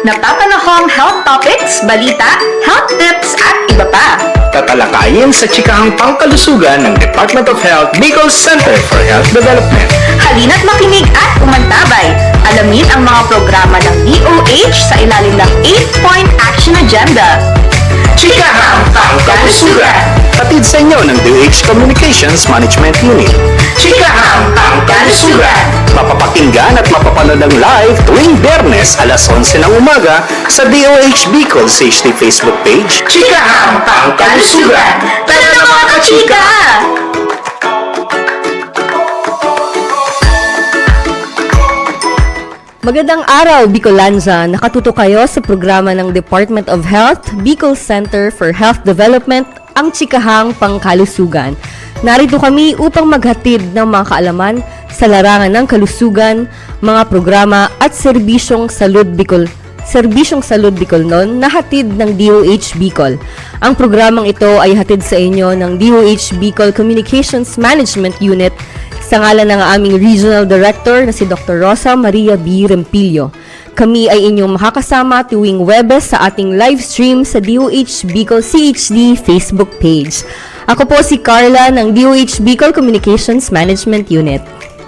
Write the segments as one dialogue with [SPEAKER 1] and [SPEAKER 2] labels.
[SPEAKER 1] Napapanahong health topics, balita, health tips at iba pa.
[SPEAKER 2] Tatalakayin sa chikahang pangkalusugan ng Department of Health Bicol Center for Health Development.
[SPEAKER 1] Halina't makinig at umantabay. Alamin ang mga programa ng DOH sa ilalim ng 8-point action agenda.
[SPEAKER 2] Chikahang pangkalusugan! Hatid sa inyo ng DOH Communications Management Unit. Chikahang pangkalusugan! Mapapakinggan at mapapanood ang live tuwing Biyernes alas 11 ng umaga sa DOH Bicol CHD Facebook page. Chikahang pangkalusugan!
[SPEAKER 1] Tara na mga kachika!
[SPEAKER 3] Magandang araw, Bicolanza! Nakatuto kayo sa programa ng Department of Health, Bicol Center for Health Development, ang Chikahang Pangkalusugan. Narito kami upang maghatid ng mga kaalaman sa larangan ng kalusugan, mga programa at serbisyong salud Bicol noon na hatid ng DOH Bicol. Ang programang ito ay hatid sa inyo ng DOH Bicol Communications Management Unit sa ngalan ng aming Regional Director na si Dr. Rosa Maria B. Rempilio. Kami ay inyong makakasama tuwing Webes sa ating live stream sa DOH Bicol CHD Facebook page. Ako po si Carla ng DOH Bicol Communications Management Unit.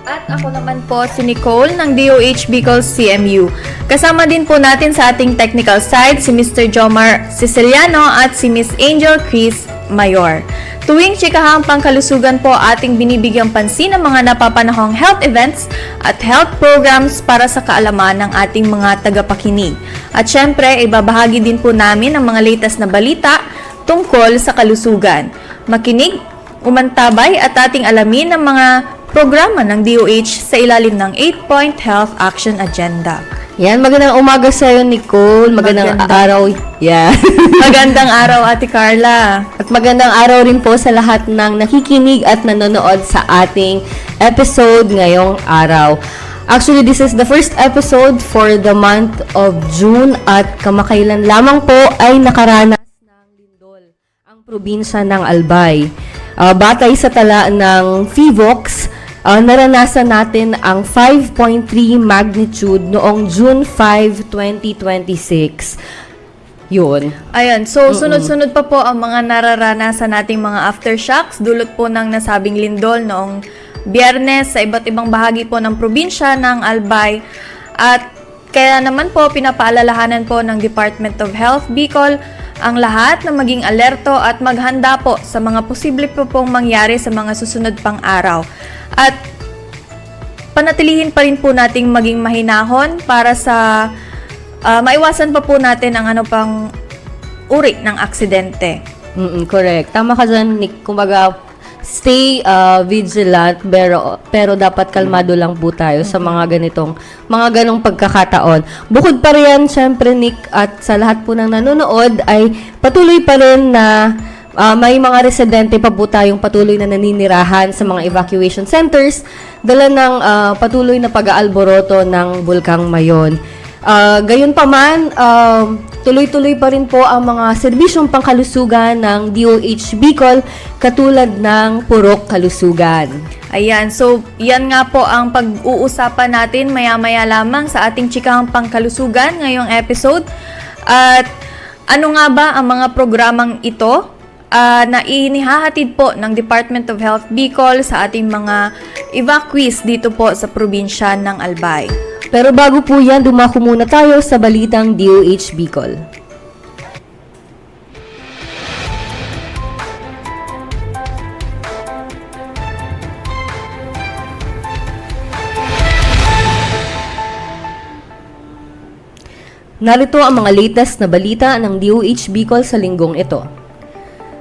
[SPEAKER 4] At ako naman po si Nicole ng DOH Bicol CMU. Kasama din po natin sa ating technical side si Mr. Jomar Siciliano at si Miss Angel Chris Mayor. Tuwing Chikahang Pangkalusugan po ating binibigyang pansin ang mga napapanahong health events at health programs para sa kaalaman ng ating mga tagapakinig. At syempre, ibabahagi din po namin ang mga latest na balita tungkol sa kalusugan. Makinig, umantabay at ating alamin ang mga programa ng DOH sa ilalim ng 8-point Health Action Agenda.
[SPEAKER 3] Yan, magandang umaga sa iyo, Nicole. Magandang araw. Yan.
[SPEAKER 4] Magandang araw, Ate Carla.
[SPEAKER 3] At magandang araw rin po sa lahat ng nakikinig at nanonood sa ating episode ngayong araw. Actually, this is the first episode for the month of June at kamakailan lamang po ay nakaranas ng lindol ang probinsya ng Albay. Batay sa tala ng PHIVOLCS, naranasan natin ang 5.3 magnitude noong June 5, 2026. Yun.
[SPEAKER 4] Ayan, so sunod-sunod pa po ang mga nararanasan nating mga aftershocks dulot po ng nasabing lindol noong Biyernes sa iba't ibang bahagi po ng probinsya ng Albay. At kaya naman po pinapaalalahanan po ng Department of Health Bicol ang lahat na maging alerto at maghanda po sa mga posible po pong mangyari sa mga susunod pang araw. At panatilihin pa rin po nating maging mahinahon para sa maiwasan pa po natin ang ano pang uri ng aksidente.
[SPEAKER 3] Correct. Tama ka dyan, Nick. Kumbaga, stay vigilant pero dapat kalmado lang po tayo sa mga ganong pagkakataon. Bukod pa riyan, syempre, Nick, at sa lahat po ng nanonood ay patuloy pa rin na may mga residente pa po tayong patuloy na naninirahan sa mga evacuation centers dala ng patuloy na pag-aalboroto ng Bulkang Mayon. Gayon pa man, tuloy-tuloy pa rin po ang mga serbisyong pangkalusugan ng DOH Bicol katulad ng Purok Kalusugan.
[SPEAKER 4] Ayan, so yan nga po ang pag-uusapan natin maya-maya lamang sa ating Chikahang Pangkalusugan ngayong episode. At ano nga ba ang mga programang ito na inihahatid po ng Department of Health Bicol sa ating mga evacuees dito po sa probinsya ng Albay?
[SPEAKER 3] Pero bago po yan, dumako muna tayo sa balitang DOH Bicol. Narito ang mga latest na balita ng DOH Bicol sa linggong ito.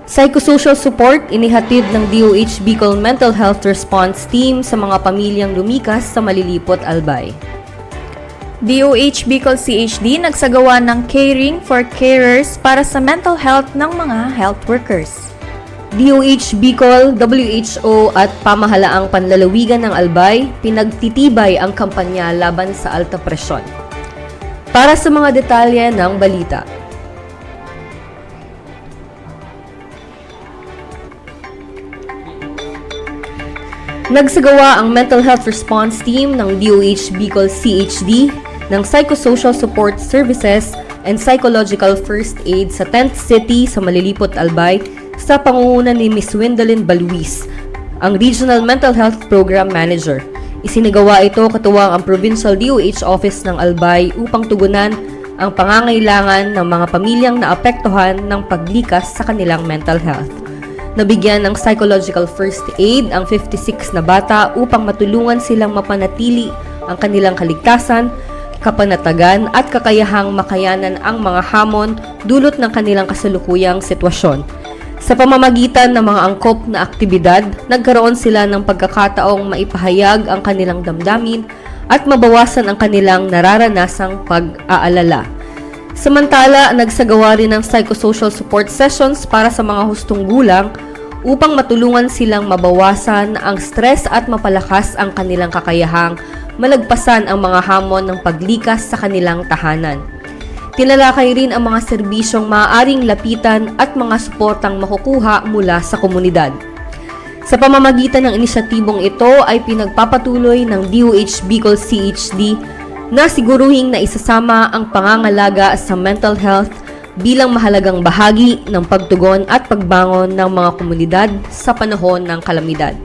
[SPEAKER 3] Psychosocial support inihatid ng DOH Bicol Mental Health Response Team sa mga pamilyang lumikas sa Malilipot, Albay.
[SPEAKER 4] DOH Bicol CHD nagsagawa ng caring for carers para sa mental health ng mga health workers.
[SPEAKER 3] DOH Bicol, WHO at Pamahalaang Panlalawigan ng Albay pinagtitibay ang kampanya laban sa alta presyon. Para sa mga detalye ng balita. Nagsagawa ang Mental Health Response Team ng DOH Bicol CHD ng psychosocial support services and psychological first aid sa 10th City sa Malilipot, Albay sa pangunguna ni Ms. Wendolyn Baluis, ang Regional Mental Health Program Manager. Isinagawa ito katuwang ang Provincial DOH Office ng Albay upang tugunan ang pangangailangan ng mga pamilyang naapektuhan ng paglikas sa kanilang mental health. Nabigyan ng psychological first aid ang 56 na bata upang matulungan silang mapanatili ang kanilang kaligtasan, kapanatagan at kakayahang makayanan ang mga hamon dulot ng kanilang kasalukuyang sitwasyon. Sa pamamagitan ng mga angkop na aktibidad, nagkaroon sila ng pagkakataong maipahayag ang kanilang damdamin at mabawasan ang kanilang nararanasang pag-aalala. Samantala, nagsagawa rin ng psychosocial support sessions para sa mga hustong gulang upang matulungan silang mabawasan ang stress at mapalakas ang kanilang kakayahang malagpasan ang mga hamon ng paglikas sa kanilang tahanan. Tinalakay rin ang mga serbisyong maaaring lapitan at mga suportang makukuha mula sa komunidad. Sa pamamagitan ng inisyatibong ito ay pinagpapatuloy ng DOH Bicol CHD na siguruhing na isasama ang pangangalaga sa mental health bilang mahalagang bahagi ng pagtugon at pagbangon ng mga komunidad sa panahon ng kalamidad.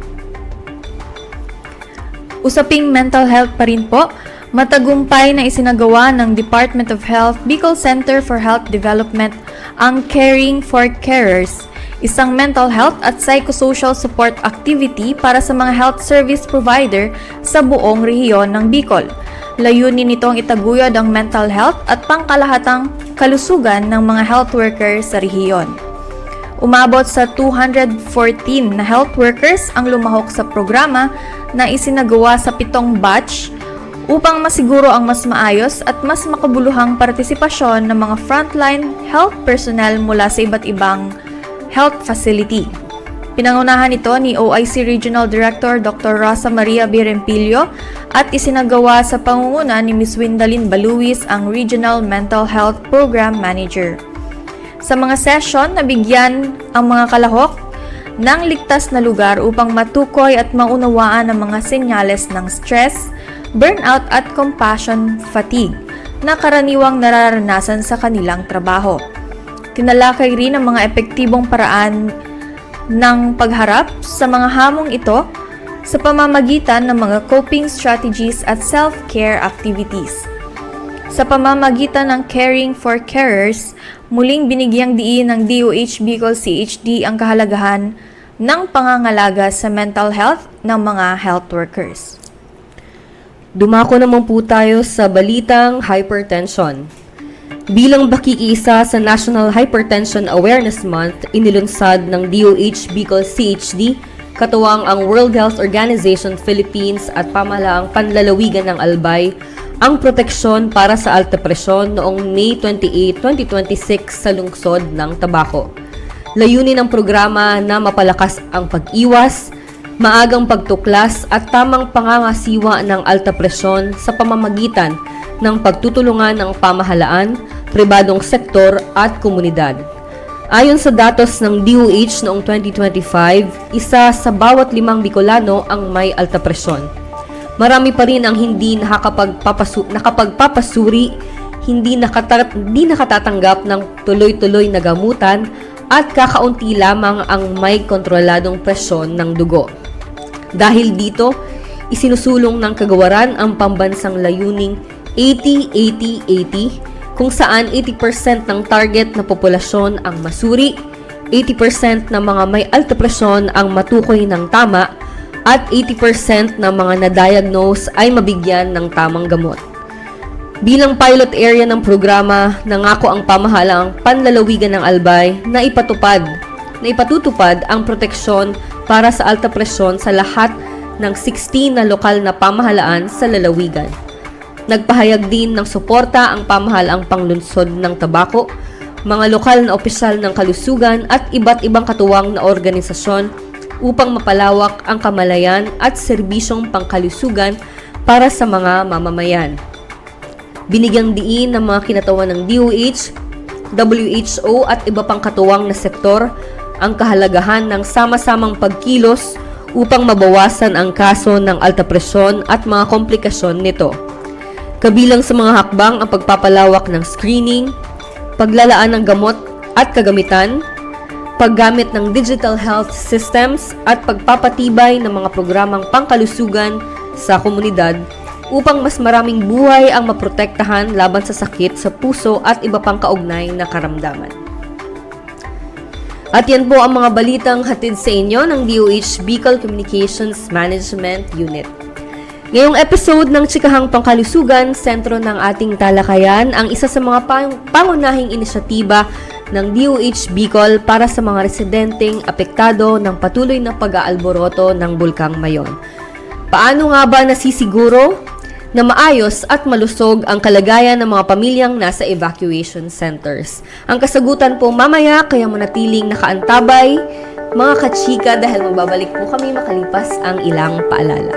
[SPEAKER 4] Usaping mental health pa rin po, matagumpay na isinagawa ng Department of Health Bicol Center for Health Development ang Caring for Carers, isang mental health at psychosocial support activity para sa mga health service provider sa buong rehiyon ng Bicol. Layunin nitong itaguyod ang mental health at pangkalahatang kalusugan ng mga health workers sa rehiyon. Umabot sa 214 na health workers ang lumahok sa programa na isinagawa sa 7 batch upang masiguro ang mas maayos at mas makabuluhang partisipasyon ng mga frontline health personnel mula sa iba't ibang health facility. Pinangunahan ito ni OIC Regional Director Dr. Rosa Maria Birempilio at isinagawa sa pangunguna ni Ms. Wendolyn Baluis, ang Regional Mental Health Program Manager. Sa mga session, nabigyan ang mga kalahok ng ligtas na lugar upang matukoy at maunawaan ang mga senyales ng stress, burnout at compassion fatigue na karaniwang nararanasan sa kanilang trabaho. Tinalakay rin ang mga epektibong paraan ng pagharap sa mga hamong ito sa pamamagitan ng mga coping strategies at self-care activities. Sa pamamagitan ng Caring for Carers, muling binigyang diin ng DOH Bicol CHD ang kahalagahan ng pangangalaga sa mental health ng mga health workers.
[SPEAKER 3] Dumako naman po tayo sa balitang hypertension. Bilang bakikiisa sa National Hypertension Awareness Month, inilunsad ng DOH Bicol CHD katuwang ang World Health Organization Philippines at pamahalaang panlalawigan ng Albay ang proteksyon para sa alta presyon noong May 28, 2026 sa lungsod ng Tabaco. Layunin ng programa na mapalakas ang pag-iwas, maagang pagtuklas at tamang pangangasiwa ng alta presyon sa pamamagitan ng pagtutulungan ng pamahalaan, pribadong sektor at komunidad. Ayon sa datos ng DOH noong 2025, isa sa bawat 5 Bicolano ang may alta presyon. Marami pa rin ang hindi nakapagpapasuri, hindi nakatatanggap ng tuloy-tuloy na gamutan at kakaunti lamang ang may kontroladong presyon ng dugo. Dahil dito, isinusulong ng kagawaran ang pambansang layuning 80-80-80 kung saan 80% ng target na populasyon ang masuri, 80% ng mga may alta presyon ang matukoy ng tama, at 80% ng mga na-diagnose ay mabigyan ng tamang gamot. Bilang pilot area ng programa, nangako ang pamahalaang panlalawigan ng Albay na ipatutupad ang proteksyon para sa alta presyon sa lahat ng 16 na lokal na pamahalaan sa lalawigan. Nagpahayag din ng suporta ang pamahalaang panglunsod ng Tabaco, mga lokal na opisyal ng kalusugan at iba't ibang katuwang na organisasyon upang mapalawak ang kamalayan at serbisyong pangkalusugan para sa mga mamamayan. Binigyang diin ng mga kinatawan ng DOH, WHO at iba pang katuwang na sektor ang kahalagahan ng sama-samang pagkilos upang mabawasan ang kaso ng alta presyon at mga komplikasyon nito. Kabilang sa mga hakbang ang pagpapalawak ng screening, paglalaan ng gamot at kagamitan, paggamit ng digital health systems at pagpapatibay ng mga programang pangkalusugan sa komunidad upang mas maraming buhay ang maprotektahan laban sa sakit sa puso at iba pang kaugnay na karamdaman. At yan po ang mga balitang hatid sa inyo ng DOH Bicol Communications Management Unit. Ngayong episode ng Chikahang Pangkalusugan, sentro ng ating talakayan ang isa sa mga pangunahing inisyatiba ng DOH Bicol para sa mga residenteng apektado ng patuloy na pag-aalboroto ng Bulkang Mayon. Paano nga ba nasisiguro na maayos at malusog ang kalagayan ng mga pamilyang nasa evacuation centers? Ang kasagutan po mamaya, kaya manatiling nakaantabay, mga kachika, dahil magbabalik po kami makalipas ang ilang paalala.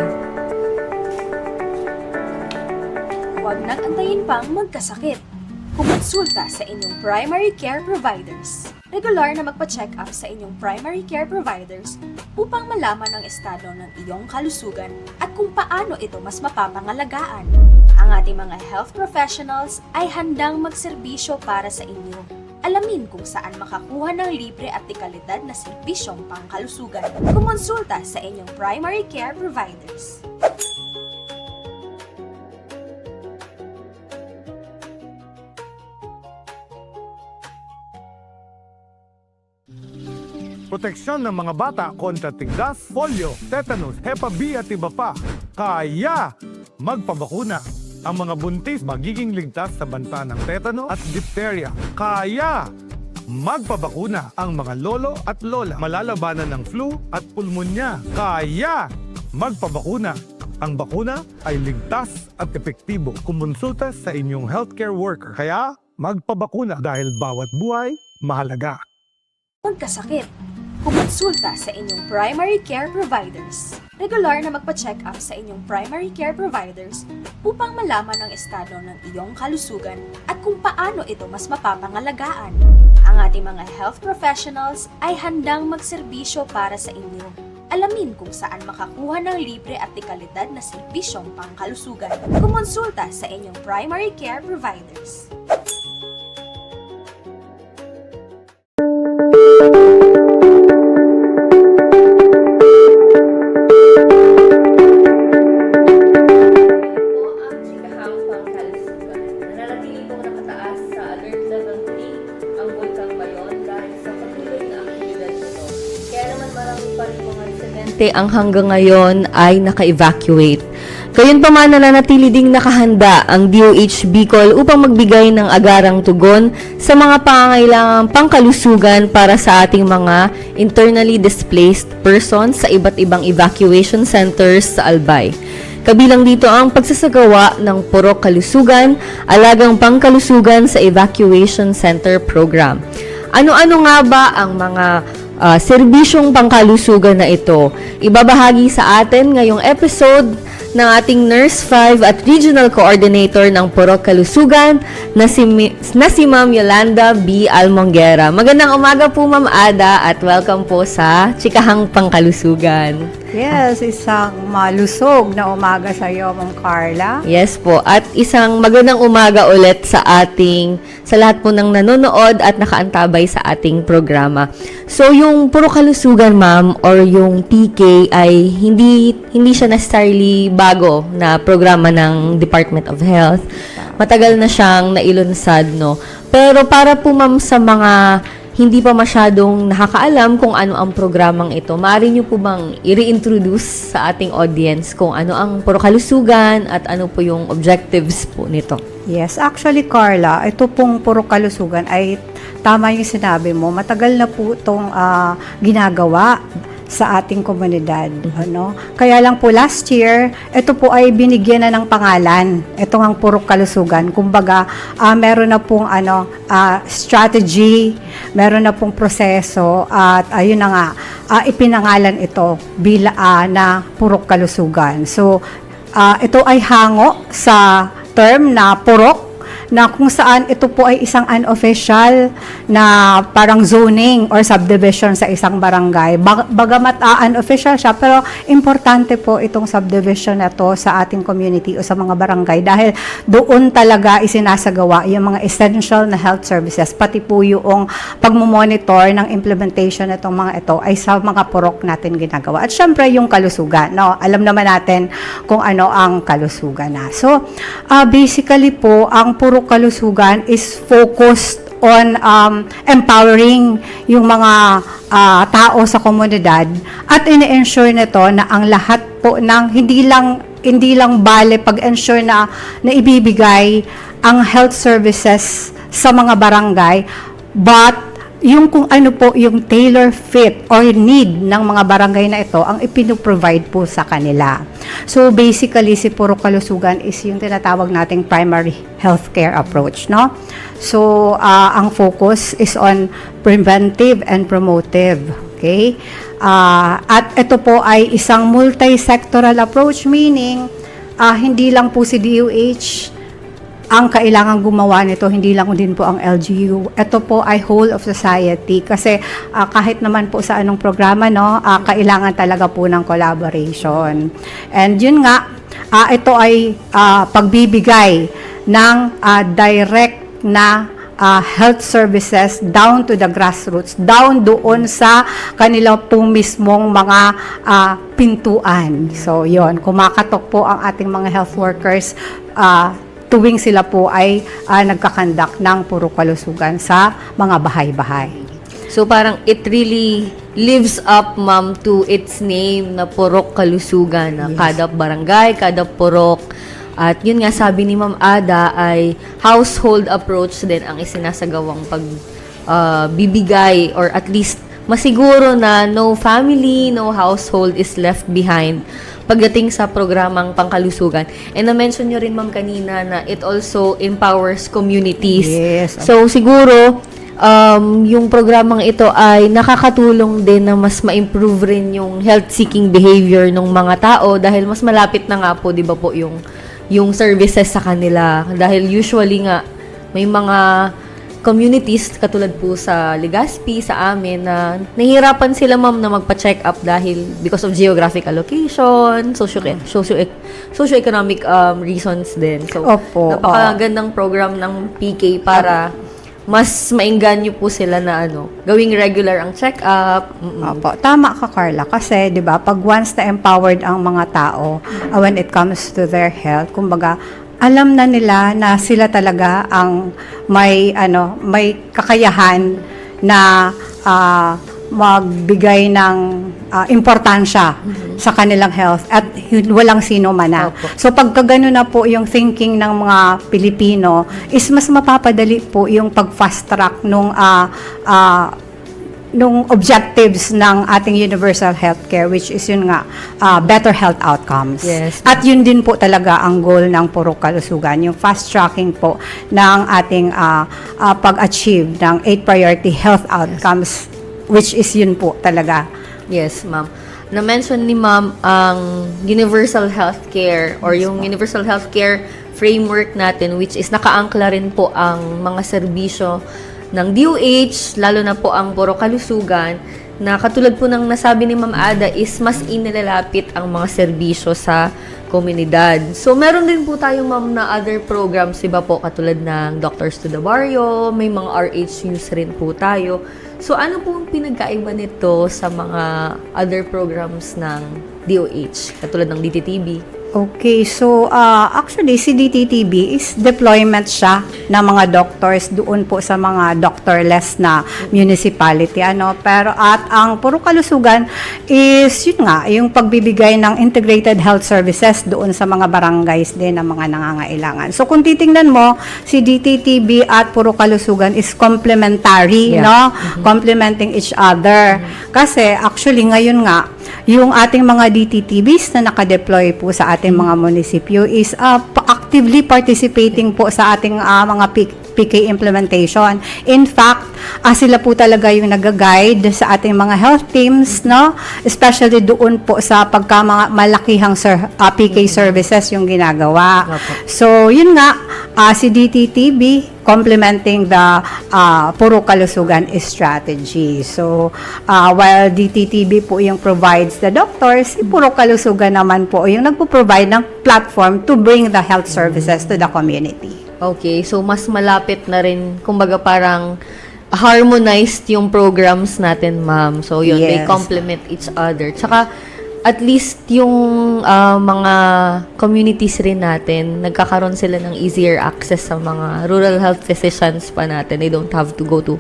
[SPEAKER 5] Huwag nang antayin pang magkasakit. Kumonsulta sa inyong primary care providers. Regular na magpa-check up sa inyong primary care providers upang malaman ang estado ng iyong kalusugan at kung paano ito mas mapapangalagaan. Ang ating mga health professionals ay handang magserbisyo para sa inyo. Alamin kung saan makakuha ng libre at dekalidad na serbisyong pangkalusugan. Kumonsulta sa inyong primary care providers.
[SPEAKER 6] Proteksyon ng mga bata kontra tigdas, polio, tetanus, Hepa B at iba pa. Kaya magpabakuna. Ang mga buntis magiging ligtas sa banta ng tetano at diphtheria. Kaya magpabakuna. Ang mga lolo at lola malalabanan ng flu at pulmonya. Kaya magpabakuna. Ang bakuna ay ligtas at epektibo. Kumonsulta sa inyong healthcare worker. Kaya magpabakuna dahil bawat buhay mahalaga.
[SPEAKER 5] Magkasakit. Kumonsulta sa inyong primary care providers. Regular na magpa-check up sa inyong primary care providers upang malaman ang estado ng iyong kalusugan at kung paano ito mas mapapangalagaan. Ang ating mga health professionals ay handang magserbisyo para sa inyo. Alamin kung saan makakuha ng libre at dekalidad na serbisyong pangkalusugan. Kumonsulta sa inyong primary care providers.
[SPEAKER 3] Ang hanggang ngayon ay naka-evacuate. Gayunpaman nananatili ding nakahanda ang DOH Bicol upang magbigay ng agarang tugon sa mga pangangailangang pangkalusugan para sa ating mga internally displaced persons sa iba't ibang evacuation centers sa Albay. Kabilang dito ang pagsasagawa ng Purok Kalusugan, Alagang Pangkalusugan sa Evacuation Center Program. Ano-ano nga ba ang mga serbisyong pangkalusugan na ito? Ibabahagi sa atin ngayong episode ng ating Nurse 5 at Regional Coordinator ng Purok Kalusugan na si Ma'am Yolanda B. Almonguera. Magandang umaga po, Ma'am Ada, at welcome po sa Chikahang Pangkalusugan.
[SPEAKER 7] Yes, isang malusog na umaga sa iyo, Ma'am Carla.
[SPEAKER 3] Yes po, at isang magandang umaga ulit sa lahat po ng nanonood at nakaantabay sa ating programa. So, yung Purok Kalusugan, Ma'am, or yung PK ay hindi siya necessarily bago na programa ng Department of Health. Matagal na siyang nailunsad, no? Pero para po, Ma'am, sa mga hindi pa masyadong nakakaalam kung ano ang programang ito, maaari niyo po bang i-reintroduce sa ating audience kung ano ang Purok Kalusugan at ano po yung objectives po nito?
[SPEAKER 7] Yes, actually, Carla, ito pong Purok Kalusugan ay tama yung sinabi mo. Matagal na po itong ginagawa sa ating komunidad. Ano? Kaya lang po last year, ito po ay binigyan na ng pangalan. Ito ang Purok Kalusugan. Kumbaga, meron na pong strategy, meron na pong proseso, at ayun na nga, ipinangalan ito na Purok Kalusugan. So, ito ay hango sa term na purok na kung saan ito po ay isang unofficial na parang zoning or subdivision sa isang barangay. Bagamat unofficial siya, pero importante po itong subdivision na to sa ating community o sa mga barangay dahil doon talaga isinasagawa yung mga essential na health services, pati po yung pagmumonitor ng implementation nitong mga ito ay sa mga purok natin ginagawa. At syempre yung kalusugan, no? Alam naman natin kung ano ang kalusugan na. So, basically po, ang purok kalusugan is focused on empowering yung mga tao sa komunidad at ini-ensure nito na ang lahat po ng hindi lang bale pag-ensure na ibibigay ang health services sa mga barangay, but yung kung ano po yung tailor fit or need ng mga barangay na ito ang ipino-provide po sa kanila. So basically si Purok Kalusugan is yung tinatawag nating primary healthcare approach, no? So ang focus is on preventive and promotive, okay? At ito po ay isang multi-sectoral approach, meaning hindi lang po si DOH ang kailangan gumawa nito, hindi lang din po ang LGU. Ito po ay whole of society kasi kahit naman po sa anong programa, no, kailangan talaga po ng collaboration. And yun nga, ito ay pagbibigay ng direct na health services down to the grassroots, down doon sa kanila pong mismong mga pintuan. So yun, kumakatok po ang ating mga health workers tuwing sila po ay nagkakandak ng Purok Kalusugan sa mga bahay-bahay.
[SPEAKER 3] So parang it really lives up, ma'am, to its name na Purok Kalusugan. Na kada barangay, kada purok. At yun nga, sabi ni Ma'am Ada ay household approach din ang isinasagawang bibigay or at least masiguro na no family, no household is left behind pagdating sa programang pangkalusugan. And na-mention nyo rin, ma'am, kanina na it also empowers communities.
[SPEAKER 7] Yes.
[SPEAKER 3] So, siguro, yung programang ito ay nakakatulong din na mas ma-improve rin yung health-seeking behavior ng mga tao dahil mas malapit na nga po, di ba po, yung services sa kanila. Dahil usually nga, may mga communities, katulad po sa Legazpi, sa amin, na nahihirapan sila, ma'am, na magpa-check up dahil because of geographic allocation, socio-economic reasons din. So,
[SPEAKER 7] Opo,
[SPEAKER 3] napakagandang program ng PK para mas maingganyo po sila na gawing regular ang check-up.
[SPEAKER 7] Opo, tama ka, Carla, kasi 'di ba, pag once na empowered ang mga tao when it comes to their health, kumbaga alam na nila na sila talaga ang may kakayahan na magbigay ng importansya sa kanilang health at walang sino man na. So pagka gano'n na po yung thinking ng mga Pilipino is mas mapapadali po yung pag-fast track nung objectives ng ating universal healthcare, which is yun nga, better health outcomes.
[SPEAKER 3] Yes.
[SPEAKER 7] At yun din po talaga ang goal ng Purok Kalusugan, yung fast tracking po ng ating pag-achieve ng 8 priority health outcomes, which is yun po talaga.
[SPEAKER 3] Yes, ma'am. Na-mention ni ma'am ang universal healthcare or yung universal healthcare framework natin, which is nakaangkla rin po ang mga serbisyo ng DOH, lalo na po ang Purok Kalusugan, na katulad po ng nasabi ni Ma'am Ada is mas inilalapit ang mga serbisyo sa komunidad. So, meron din po tayo, ma'am, na other programs, iba po, katulad ng Doctors to the Barrio, may mga RHUs rin po tayo. So, ano po ang pinagkaiba nito sa mga other programs ng DOH, katulad ng DTTB?
[SPEAKER 7] Okay, so actually si DTTB is deployment siya ng mga doctors doon po sa mga doctorless na municipality, pero at ang Purok Kalusugan is yun nga, yung pagbibigay ng integrated health services doon sa mga barangays din ng mga nangangailangan. So kung titingnan mo, si DTTB at Purok Kalusugan is complementary, complementing each other. Kasi actually ngayon nga, yung ating mga DTTBs na nakadeploy po sa ating mga munisipyo is actively participating po sa ating mga PK implementation. In fact, sila po talaga yung nag-guide sa ating mga health teams, no? Especially doon po sa malakihang PK services yung ginagawa. So, yun nga, si DTTB complementing the Puro Kalusugan strategy. So, while DTTB po yung provides the doctors, si Puro Kalusugan naman po yung nagpo-provide ng platform to bring the health services to the community.
[SPEAKER 3] Okay, so mas malapit na rin, kumbaga parang harmonized yung programs natin, ma'am. So yun, they
[SPEAKER 7] Yes.
[SPEAKER 3] complement each other. Tsaka, at least yung mga communities rin natin, nagkakaroon sila ng easier access sa mga rural health physicians pa natin. They don't have to go to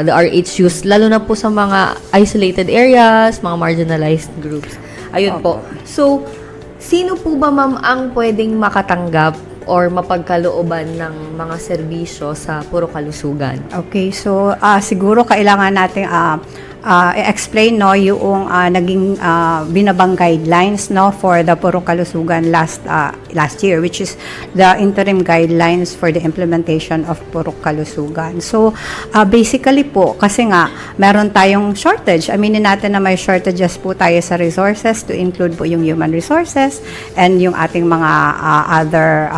[SPEAKER 3] the RHUs, lalo na po sa mga isolated areas, mga marginalized groups. Ayun po. So, sino po ba, ma'am, ang pwedeng makatanggap or mapagkalooban ng mga serbisyo sa Puro Kalusugan?
[SPEAKER 7] Okay, so siguro kailangan natin i-explain no yung naging binabang guidelines no for the Puro Kalusugan last year, which is the interim guidelines for the implementation of Puro Kalusugan. So basically po kasi nga meron tayong shortage. Aminin natin na may shortages po tayo sa resources, to include po yung human resources and yung ating mga other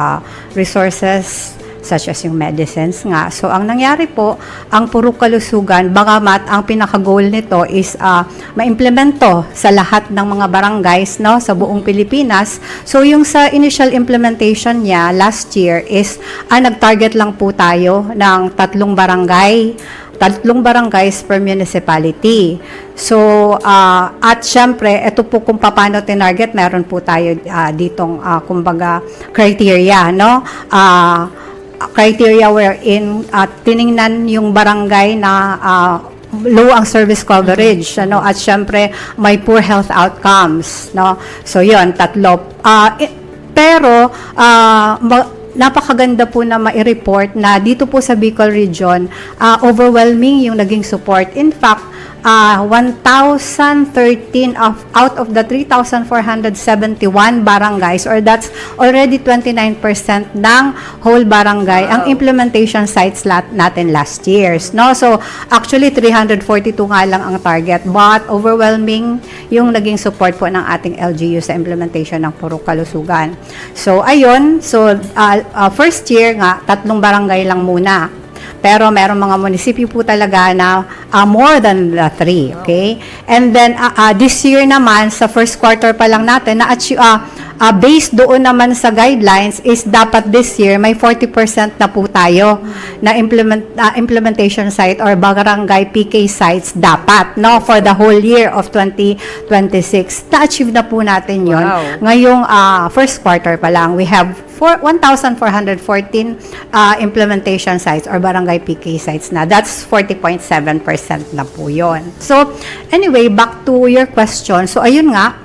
[SPEAKER 7] resources such as yung medicines nga. So, ang nangyari po, ang Puro Kalusugan, bagamat ang pinaka-goal nito is ma-implemento sa lahat ng mga barangays no, sa buong Pilipinas. So, yung sa initial implementation niya last year is nag-target lang po tayo ng 3 barangays per municipality. So, at syempre, ito po kung paano tinarget, meron po tayo ditong, kumbaga, criteria, no? Criteria wherein tiningnan yung barangay na low ang service coverage, ano, at syempre may poor health outcomes, no? So, yun, 3. Pero, napakaganda po na mai-report na dito po sa Bicol Region, overwhelming yung naging support. In fact, 1,013 out of the 3,471 barangays, or that's already 29% ng whole barangay, ang implementation sites natin last years. No? So, actually, 342 nga lang ang target, but overwhelming yung naging support po ng ating LGU sa implementation ng Puro Kalusugan. So, ayun. So, first year nga, 3 barangay lang muna. Pero meron mga munisipyo po talaga na more than 3, okay? And then, this year naman, sa first quarter pa lang natin, based doon naman sa guidelines, is dapat this year, may 40% na po tayo na implementation site or barangay PK sites dapat, no? For the whole year of 2026. Na-achieve na po natin yon.
[SPEAKER 3] Wow.
[SPEAKER 7] Ngayong first quarter pa lang, we have 1,414 implementation sites or barangay PK sites na. That's 40.7% na po yun. So, anyway, back to your question. So, ayun nga,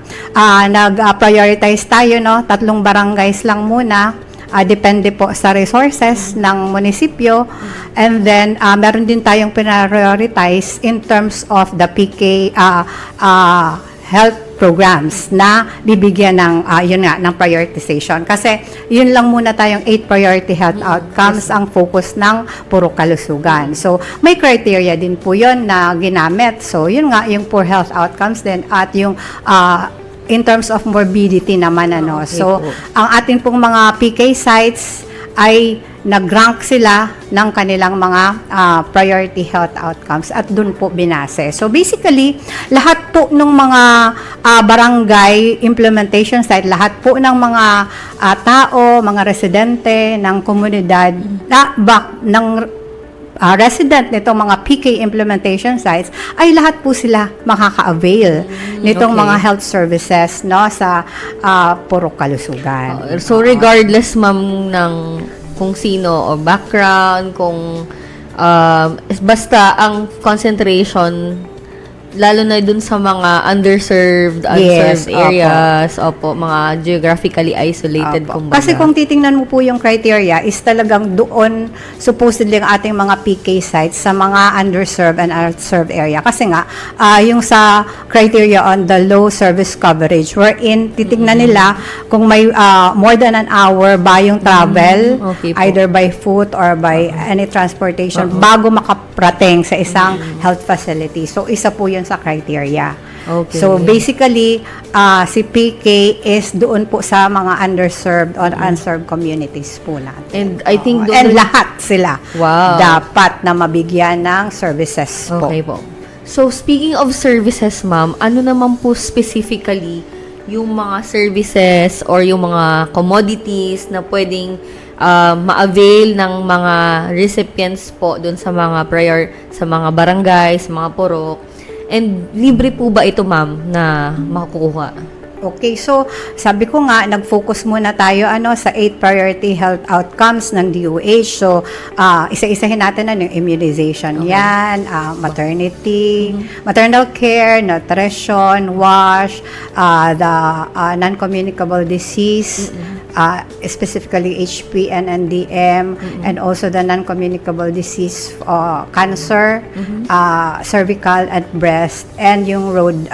[SPEAKER 7] nag-prioritize tayo, no? 3 barangays lang muna. Depende po sa resources ng munisipyo. And then, meron din tayong prioritize in terms of the PK health programs na bibigyan ng yun nga ng prioritization, kasi yun lang muna tayong 8 priority health outcomes ang focus ng Puro Kalusugan. So may criteria din po yun na ginamit. So yun nga yung poor health outcomes din at yung in terms of morbidity naman ano.
[SPEAKER 3] Okay
[SPEAKER 7] So
[SPEAKER 3] po.
[SPEAKER 7] ang atin pong mga PK sites ay nag-rank sila ng kanilang mga priority health outcomes at dun po binase. So basically, lahat po ng mga barangay implementation site, lahat po ng mga tao, mga residente ng komunidad, ng resident nitong mga PK implementation sites, ay lahat po sila makaka-avail nitong
[SPEAKER 3] okay.
[SPEAKER 7] mga health services no sa Puro Kalusugan.
[SPEAKER 3] So, regardless, ma'am, ng kung sino o background, kung basta ang concentration lalo na dun sa mga underserved
[SPEAKER 7] Yes,
[SPEAKER 3] areas, opo, mga geographically isolated,
[SPEAKER 7] Opo.
[SPEAKER 3] kumbaga.
[SPEAKER 7] Kasi kung titingnan mo po yung criteria is talagang doon supposedly ang ating mga PK sites sa mga underserved and unserved area. Kasi nga, yung sa criteria on the low service coverage wherein titingnan nila kung may more than an hour ba yung travel,
[SPEAKER 3] Okay po.
[SPEAKER 7] either by foot or by any transportation bago makaprating sa isang health facility. So, isa po yun sa criteria.
[SPEAKER 3] Okay.
[SPEAKER 7] So, basically, si PK is doon po sa mga underserved or unserved communities po natin.
[SPEAKER 3] And I think doon
[SPEAKER 7] And lahat sila
[SPEAKER 3] Wow.
[SPEAKER 7] dapat na mabigyan ng services po.
[SPEAKER 3] Okay po. So, speaking of services, ma'am, ano naman po specifically yung mga services or yung mga commodities na pwedeng ma-avail ng mga recipients po doon sa mga sa mga barangay, sa mga purok? And libre po ba ito, ma'am, na makukuha?
[SPEAKER 7] Okay, so sabi ko nga, nag-focus muna tayo sa 8 priority health outcomes ng DOH. So, isa-isahin natin yung immunization yan, maternity, maternal care, nutrition, wash, the non-communicable disease, specifically HPN and DM, and also the non-communicable disease, cancer, cervical and breast, and yung road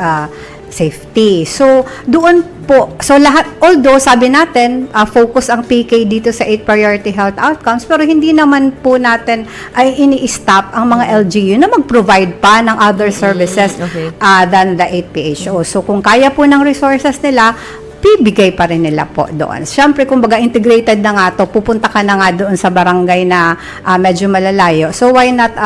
[SPEAKER 7] safety. So, doon po, so lahat, although sabi natin, focus ang PK dito sa 8 priority health outcomes, pero hindi naman po natin ay ini-stop ang mga LGU na mag-provide pa ng other services
[SPEAKER 3] Okay.
[SPEAKER 7] than the 8 PHO. So, kung kaya po ng resources nila, bibigay pa rin nila po doon. Siyempre, kumbaga integrated na nga to, pupunta ka na nga doon sa barangay na medyo malalayo. So, why not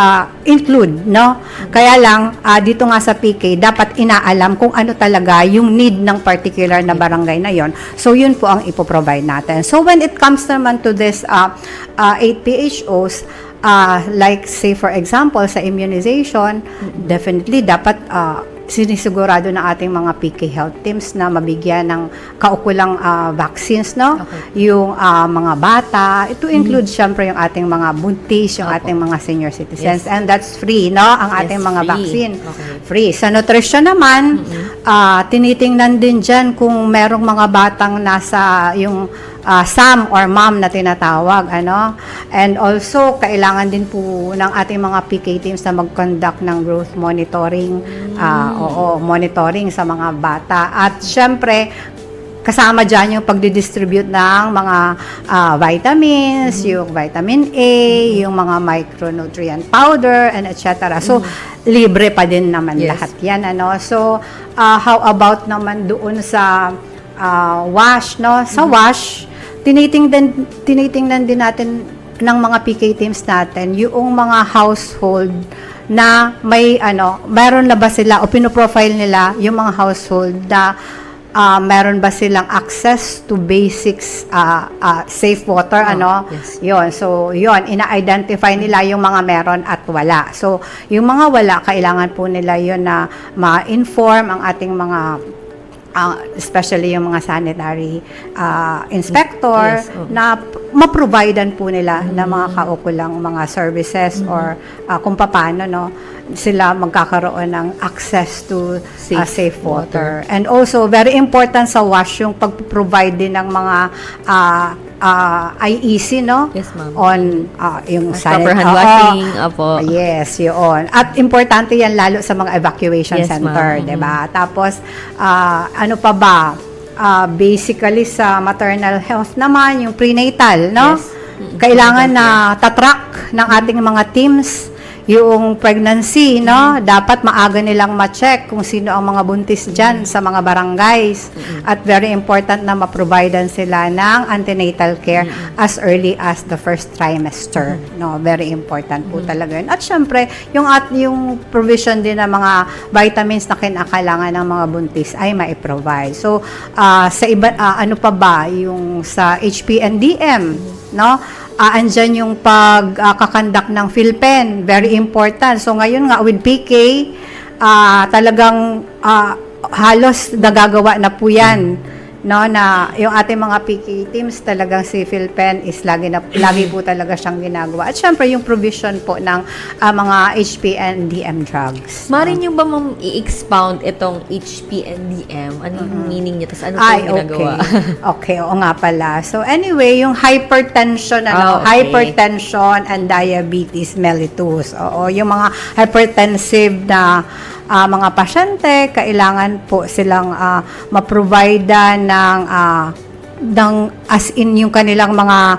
[SPEAKER 7] include, no? Kaya lang, dito nga sa PK, dapat inaalam kung ano talaga yung need ng particular na barangay na yon. So, yun po ang ipoprovide natin. So, when it comes naman to this 8 PHOs, like say for example, sa immunization, definitely dapat sinisigurado ng ating mga PK health teams na mabigyan ng kaukulang vaccines, no? Yung mga bata, ito include syempre yung ating mga buntis, yung ating mga senior citizens, and that's free, no? Ang ating mga
[SPEAKER 3] free.
[SPEAKER 7] vaccine.
[SPEAKER 3] Okay.
[SPEAKER 7] Free. Sa nutrition naman, tinitingnan din dyan kung merong mga batang nasa yung SAM or MAM na tinatawag, and also kailangan din po ng ating mga PK teams na mag-conduct ng growth monitoring, monitoring sa mga bata, at syempre kasama dyan yung pagdidistribute ng mga vitamins, yung vitamin A, yung mga micronutrient powder, and etc. So, libre pa din naman lahat yan, So, how about naman doon sa wash, no? Sa wash, tinitingnan din natin ng mga PK teams natin yung mga household na may meron na ba sila o pinoprofile nila yung mga household na meron ba silang access to basics safe water,
[SPEAKER 3] Yes.
[SPEAKER 7] Yon. So, yon, ina-identify nila yung mga meron at wala. So, yung mga wala, kailangan po nila yon na ma-inform ang ating mga especially yung mga sanitary inspector,
[SPEAKER 3] Yes,
[SPEAKER 7] na ma-providean po nila ng mga kaukulang mga services or kung paano sila magkakaroon ng access to safe water. And also, very important sa WASH yung pag-provide din ng mga IEC,
[SPEAKER 3] Yes, ma'am.
[SPEAKER 7] on yung
[SPEAKER 3] Proper hand washing, apo.
[SPEAKER 7] Yes, yun. At importante yan lalo sa mga evacuation
[SPEAKER 3] Yes,
[SPEAKER 7] center,
[SPEAKER 3] ma'am.
[SPEAKER 7] 'di ba? Tapos ano pa ba? Basically sa maternal health naman, yung prenatal, no?
[SPEAKER 3] Yes.
[SPEAKER 7] Kailangan na tatrack ng ating mga teams yung pregnancy, no? Dapat maaga nilang ma-check kung sino ang mga buntis dyan sa mga barangays. At very important na ma-providean sila ng antenatal care as early as the first trimester, no? Very important po talaga yun. At syempre, yung provision din ng mga vitamins na kinakailangan ng mga buntis ay mai-provide. So, sa iba, ano pa ba? Yung sa HPNDM, no? Andyan yung pagkakandak ng PhilPen, very important. So ngayon nga with PK, talagang halos nagagawa na po yan no, na yung ating mga PK teams talagang si PhilPen is lagi po talaga siyang ginagawa. At syempre yung provision po ng mga HP and DM drugs.
[SPEAKER 3] Mari niyo ba ma'am i-expound itong HP and DM? Ano yung meaning niya? Tapos ano po yung ginagawa?
[SPEAKER 7] Okay, oo nga pala. So anyway, yung hypertension,
[SPEAKER 3] Okay.
[SPEAKER 7] hypertension and diabetes mellitus. Oo, yung mga hypertensive na mga pasyente, kailangan po silang ma-provide ng as in yung kanilang mga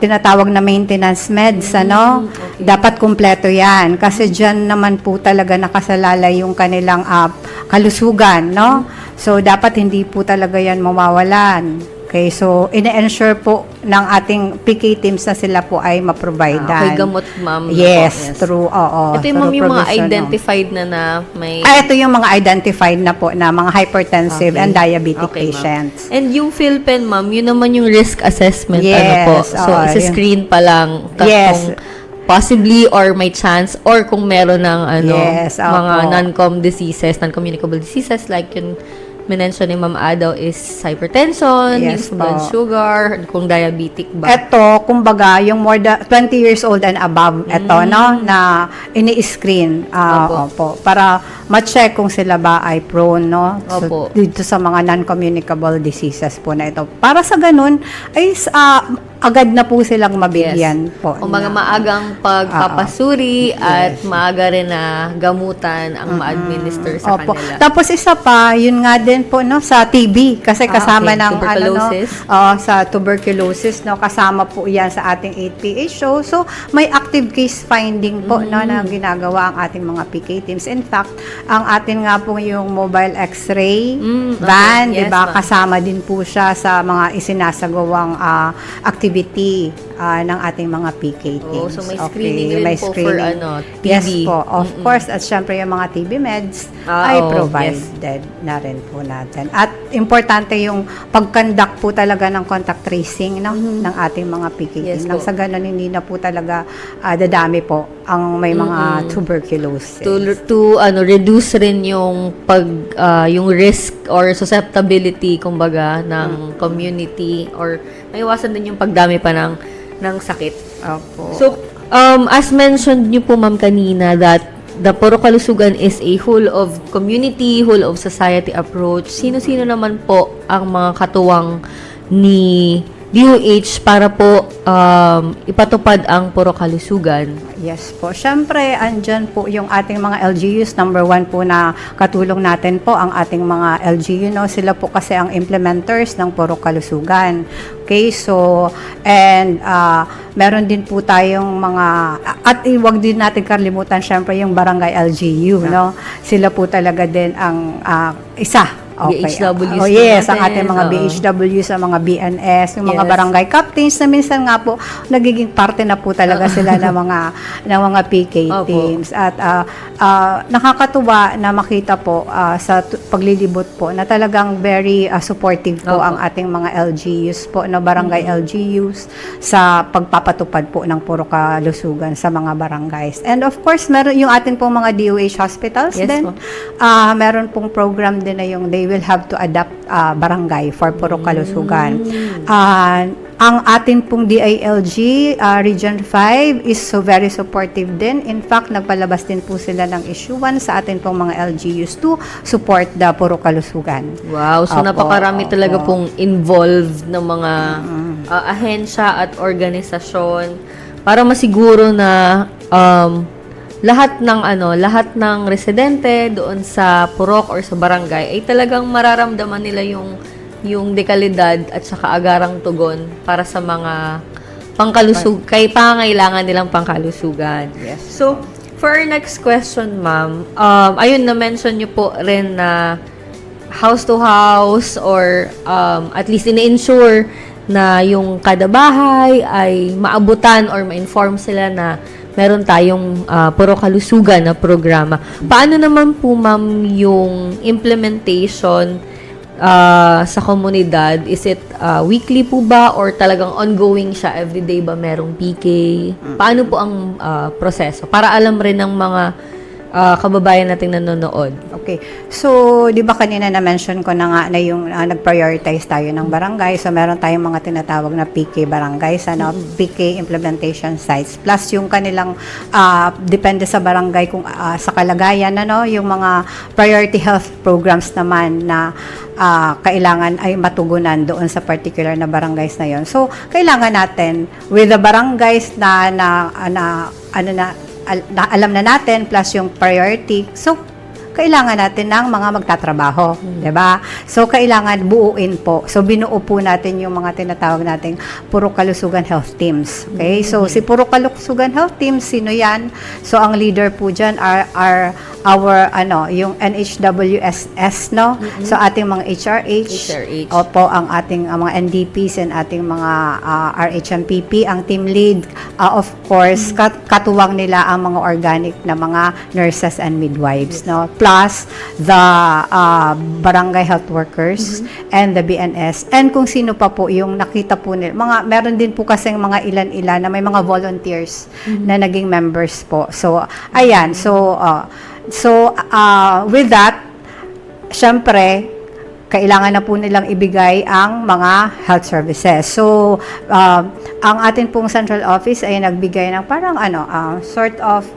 [SPEAKER 7] tinatawag na maintenance meds, dapat kumpleto yan. Kasi dyan naman po talaga nakasalalay yung kanilang kalusugan, no? So, dapat hindi po talaga yan mawawalan. Okay, so ine-ensure po ng ating PK teams na sila po ay ma-providean.
[SPEAKER 3] Okay, gamot ma'am.
[SPEAKER 7] Yes, true. Oo.
[SPEAKER 3] Ito yung ma'am
[SPEAKER 7] through
[SPEAKER 3] yung mga
[SPEAKER 7] provision,
[SPEAKER 3] identified na may...
[SPEAKER 7] ito yung mga identified na po na mga hypertensive and diabetic
[SPEAKER 3] Okay, ma'am.
[SPEAKER 7] patients.
[SPEAKER 3] And yung PhilPen, ma'am, yun naman yung risk assessment,
[SPEAKER 7] Yes,
[SPEAKER 3] ano po. So,
[SPEAKER 7] oo,
[SPEAKER 3] sa
[SPEAKER 7] yun.
[SPEAKER 3] screen pa lang.
[SPEAKER 7] Yes.
[SPEAKER 3] Kung possibly or may chance or kung meron ng
[SPEAKER 7] Yes,
[SPEAKER 3] mga
[SPEAKER 7] opo.
[SPEAKER 3] non-communicable diseases like yung minention ni Ma'am Adaw is hypertension,
[SPEAKER 7] Yes
[SPEAKER 3] yung blood
[SPEAKER 7] po.
[SPEAKER 3] sugar, kung diabetic ba.
[SPEAKER 7] Ito, kumbaga, yung more than 20 years old and above, ito, no, na ini-screen, opo, para ma-check kung sila ba ay prone, no,
[SPEAKER 3] Opo.
[SPEAKER 7] dito sa mga non-communicable diseases po na ito. Para sa ganun, ay agad na po silang mabigyan po.
[SPEAKER 3] Kumbaga
[SPEAKER 7] na-
[SPEAKER 3] maagang pagpapasuri at maaga rin na gamutan ang ma-administer sa
[SPEAKER 7] Opo.
[SPEAKER 3] kanila.
[SPEAKER 7] Tapos isa pa, yun nga din po no sa TB kasi kasama
[SPEAKER 3] okay.
[SPEAKER 7] ng
[SPEAKER 3] Tuberculosis.
[SPEAKER 7] sa tuberculosis no kasama po 'yan sa ating 8PH show. So may active case finding po no na ginagawa ang ating mga PK teams. In fact, ang atin nga po yung mobile X-ray
[SPEAKER 3] Okay.
[SPEAKER 7] van,
[SPEAKER 3] Yes,
[SPEAKER 7] 'di ba?
[SPEAKER 3] ma'am.
[SPEAKER 7] Kasama din po siya sa mga isinasagawang activity ng ating mga PK teams.
[SPEAKER 3] so may screening rin
[SPEAKER 7] may
[SPEAKER 3] po for,
[SPEAKER 7] screening.
[SPEAKER 3] TB.
[SPEAKER 7] Yes po, of course. At syempre yung mga TB meds ay
[SPEAKER 3] Oo,
[SPEAKER 7] provided na rin po natin. At importante yung pag-conduct po talaga ng contact tracing no, ng ating mga PK
[SPEAKER 3] Yes
[SPEAKER 7] team. Nang
[SPEAKER 3] po.
[SPEAKER 7] sa ganun, hindi na po talaga dadami po ang may mga tuberculosis.
[SPEAKER 3] To reduce rin yung yung risk or susceptibility kumbaga ng community or maiwasan din yung pagdami pa ng sakit.
[SPEAKER 7] Opo.
[SPEAKER 3] So as mentioned niyo po ma'am kanina that the Puro Kalusugan is a whole of community, whole of society approach. Sino-sino naman po ang mga katuwang ni DOH para po ipatupad ang Puro Kalusugan?
[SPEAKER 7] Yes po. Siyempre, andyan po yung ating mga LGUs. Number 1 po na katulong natin po ang ating mga LGU. No? Sila po kasi ang implementers ng Puro Kalusugan. Okay, so, and meron din po tayong mga, at iwag din natin kalimutan, siyempre yung Barangay LGU. No? Sila po talaga din ang isa. Okay.
[SPEAKER 3] BHWs
[SPEAKER 7] Oh, yes,
[SPEAKER 3] po
[SPEAKER 7] ang ating
[SPEAKER 3] natin,
[SPEAKER 7] mga
[SPEAKER 3] oo.
[SPEAKER 7] BHWs, ang mga BNS, yung mga
[SPEAKER 3] Yes.
[SPEAKER 7] barangay captains na minsan nga po nagiging parte na po talaga sila ng mga PK
[SPEAKER 3] Opo.
[SPEAKER 7] teams. At nakakatuwa na makita po sa paglilibot po na talagang very supportive po
[SPEAKER 3] Opo.
[SPEAKER 7] ang ating mga LGUs po, no, barangay LGUs sa pagpapatupad po ng Puro Kalusugan sa mga barangays. And of course, meron yung atin pong mga DOH hospitals
[SPEAKER 3] Yes
[SPEAKER 7] din.
[SPEAKER 3] po.
[SPEAKER 7] Meron pong program din na yung they will have to adapt barangay for Puro Kalusugan. Ang atin pong DILG Region 5 is so very supportive din. In fact, nagpalabas din po sila ng issuance sa atin pong mga LGUs to support the Puro Kalusugan.
[SPEAKER 3] Wow, so
[SPEAKER 7] Opo,
[SPEAKER 3] napakarami
[SPEAKER 7] opo.
[SPEAKER 3] talaga pong involved ng mga ahensya at organisasyon para masiguro na lahat ng residente doon sa purok or sa barangay ay talagang mararamdaman nila yung dekalidad at saka agarang tugon para sa mga pangailangan nilang pangkalusugan.
[SPEAKER 7] Yes.
[SPEAKER 3] So, for our next question, ma'am, ayun, na-mention niyo po rin na house to house or at least ini-ensure na yung kada bahay ay maabutan or ma-inform sila na meron tayong Puro Kalusugan na programa. Paano naman po, ma'am, yung implementation sa komunidad? Is it weekly po ba or talagang ongoing siya? Everyday ba merong PK? Paano po ang proseso? Para alam rin ng mga kababayan nating nanonood.
[SPEAKER 7] Okay. So, di ba kanina na-mention ko na nga na yung nag-prioritize tayo ng barangay. So, meron tayong mga tinatawag na PK barangays, PK implementation sites. Plus, yung kanilang, depende sa barangay kung sa kalagayan, yung mga priority health programs naman na kailangan ay matugunan doon sa particular na barangays na yon. So, kailangan natin, with the barangays na alam na natin, plus yung priority, so, kailangan natin ng mga magtatrabaho, 'di ba? So kailangan buuin po. So binuo po natin yung mga tinatawag nating Puro Kalusugan Health Teams. Okay? So si Puro Kalusugan Health Teams, sino 'yan? So ang leader po diyan are our yung NHWSS, no? So ating mga HRH. Opo, ang ating mga NDPs and ating mga RHMPP, ang team lead, of course, katuwang nila ang mga organic na mga nurses and midwives, no? Plus the barangay health workers and the BNS, and kung sino pa po yung nakita po nila. Meron din po kasing mga ilan-ilan na may mga volunteers na naging members po. So ayan, so with that, syempre kailangan na po nilang ibigay ang mga health services. So ang atin pong central office ay nagbigay ng parang sort of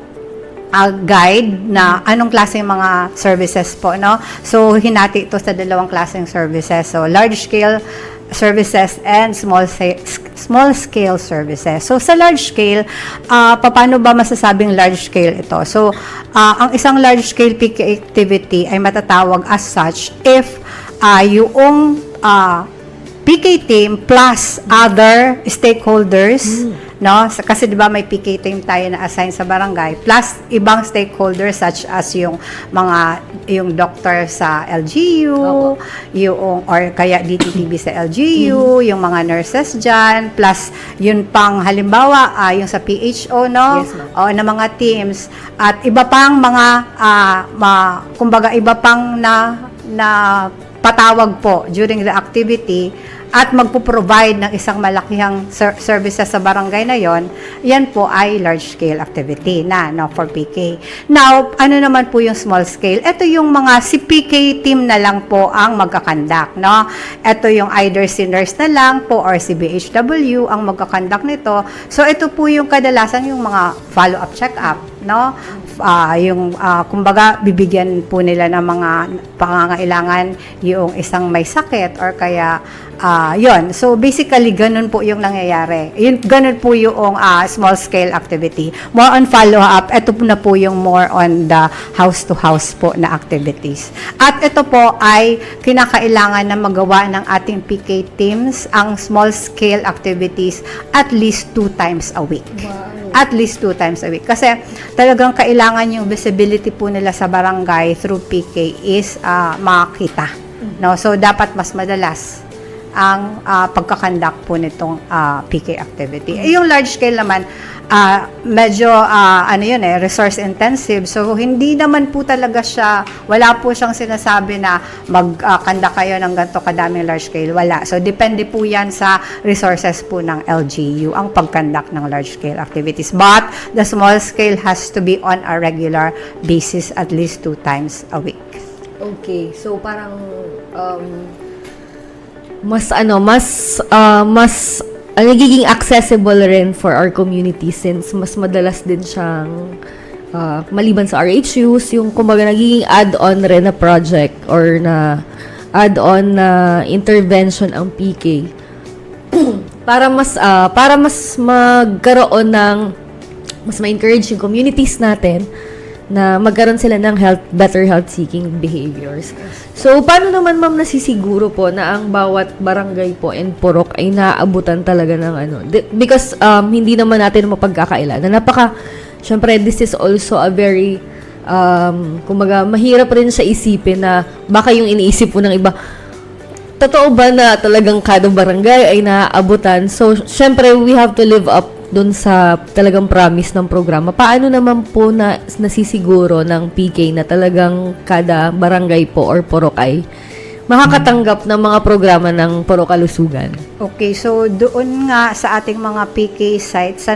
[SPEAKER 7] guide na anong klaseng mga services po, no? So, hinati ito sa dalawang klaseng services. So, large-scale services and small-scale services. So, sa large-scale, paano ba masasabing large-scale ito? So, ang isang large-scale PK activity ay matatawag as such if yung PK team plus other stakeholders, no? Kasi 'di ba may PK team tayo na assign sa barangay plus ibang stakeholders such as yung doctor sa LGU, yung or kaya DTTB sa LGU, yung mga nurses diyan, plus yun pang halimbawa yung sa PHO, no?
[SPEAKER 3] Yes, ma'am.
[SPEAKER 7] O na mga teams at iba pang mga kumbaga iba pang na patawag po during the activity at magpo-provide ng isang malakihang services sa barangay na yon, yan po ay large-scale activity for PK. Now, ano naman po yung small scale? Ito yung mga si PK team na lang po ang magkakandak, no? Ito yung either si nurse na lang po or si BHW ang magkakandak nito. So, ito po yung kadalasan yung mga follow-up check-up, no? Kumbaga, bibigyan po nila ng mga pangangailangan yung isang may sakit or kaya yon. So basically ganun po yung nangyayari. Ganun po yung small scale activity. More on follow up, ito po na po yung more on the house to house po na activities. At ito po ay kinakailangan na magawa ng ating PK teams ang small scale activities at least 2 times a week. At least 2 times a week. Kasi talagang kailangan yung visibility po nila sa barangay through PK is makita. No? So dapat mas madalas ang pagkakandak po nitong PK activity. Yung large scale naman, medyo resource intensive. So hindi naman po talaga siya, wala po siyang sinasabi na magkandak kayo ng ganito kadaming large scale. Wala. So depende po yan sa resources po ng LGU ang pagkandak ng large scale activities. But the small scale has to be on a regular basis at least 2 times a week.
[SPEAKER 3] Okay. So, parang nagiging accessible rin for our community since mas madalas din siyang maliban sa RHUs, yung kumbaga nagiging add-on rin na project or na add-on na intervention ang PK para mas magkaroon ng mas ma-encourage yung communities natin na magkaroon sila ng better health-seeking behaviors. So, paano naman, ma'am, nasisiguro po na ang bawat barangay po and purok ay naaabutan talaga ng because hindi naman natin mapagkakaila. Syempre, this is also a very, kumbaga, mahirap rin sa isipin na baka yung iniisip po ng iba, totoo ba na talagang kada barangay ay naaabutan? So, syempre, we have to live up dun sa talagang promise ng programa. Paano naman po nasisiguro ng PK na talagang kada barangay po or purok ay makakatanggap ng mga programa ng Puro Kalusugan?
[SPEAKER 7] Okay, so doon nga sa ating mga PK sites,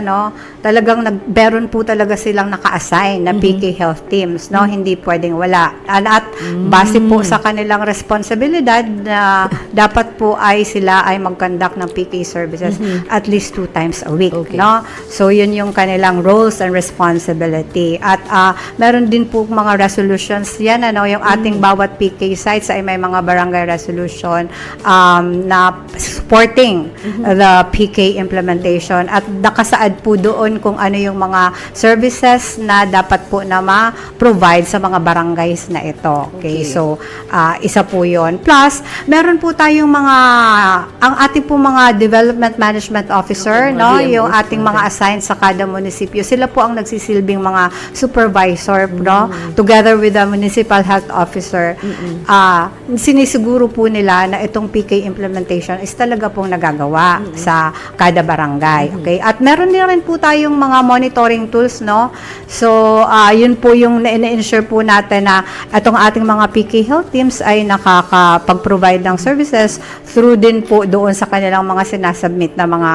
[SPEAKER 7] talagang meron po talaga silang naka-assign na PK health teams, Hindi pwedeng wala. At base po sa kanilang responsibilidad na dapat po ay sila ay mag-conduct ng PK services at least 2 times a week,
[SPEAKER 3] Okay.
[SPEAKER 7] So yun yung kanilang roles and responsibility. At meron din po mga resolutions yan, yung ating bawat PK sites ay may mga barangay resolution na supporting the PK implementation at nakasaad po doon kung ano yung mga services na dapat po na ma-provide sa mga barangays na ito. Okay, so isa po yun. Plus, meron po tayong ang ating po mga development management officer, yung ating mga assigned sa kada munisipyo. Sila po ang nagsisilbing mga supervisor, together with the municipal health officer. Sinisiguro po nila na itong PK implementation is talaga pong nagagawa sa kada barangay. Okay? At meron din rin po tayong mga monitoring tools, So, yun po yung na-ensure po natin na itong ating mga PK health teams ay nakakapag-provide ng services through din po doon sa kanilang mga sinasubmit na mga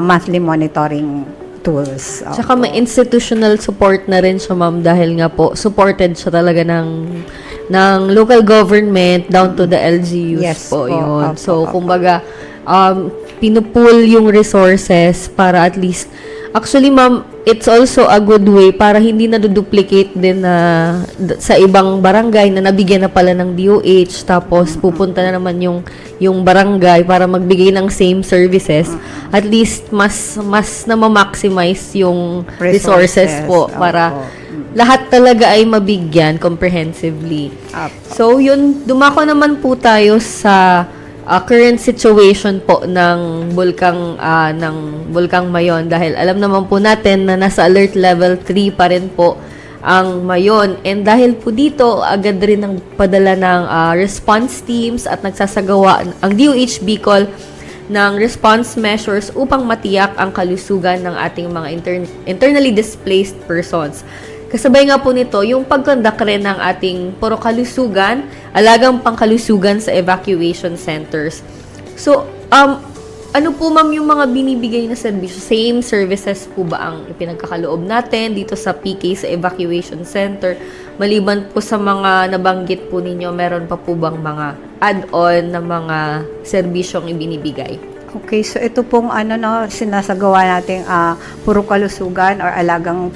[SPEAKER 7] monthly monitoring tools.
[SPEAKER 3] Tsaka may institutional support na rin siya, ma'am, dahil nga po supported siya talaga ng local government down to the LGUs
[SPEAKER 7] Yes
[SPEAKER 3] po
[SPEAKER 7] po.
[SPEAKER 3] yun.
[SPEAKER 7] Opo,
[SPEAKER 3] So,
[SPEAKER 7] opo.
[SPEAKER 3] kumbaga, pinupool yung resources para at least, actually, ma'am, it's also a good way para hindi na-duplicate din na sa ibang barangay na nabigyan na pala ng DOH, tapos pupunta na naman yung barangay para magbigay ng same services. At least, mas na ma-maximize yung resources po
[SPEAKER 7] Opo.
[SPEAKER 3] para lahat talaga ay mabigyan comprehensively. So, yun, dumako naman po tayo sa current situation po ng Bulkang Mayon, dahil alam naman po natin na nasa alert level 3 pa rin po ang Mayon. And dahil po dito, agad rin ang padala ng response teams at nagsasagawa ang DOH Bicol ng response measures upang matiyak ang kalusugan ng ating mga internally displaced persons. Kasabay nga po nito, yung pag-conduct rin ng ating puro kalusugan, alagang pangkalusugan sa evacuation centers. So, ano po ma'am yung mga binibigay na serbisyo? Same services po ba ang ipinagkakaloob natin dito sa PK sa evacuation center? Maliban po sa mga nabanggit po ninyo, meron pa po bang mga add-on na mga serbisyong ibinibigay?
[SPEAKER 7] Okay, so ito pong sinasagawa nating puro kalusugan or alagang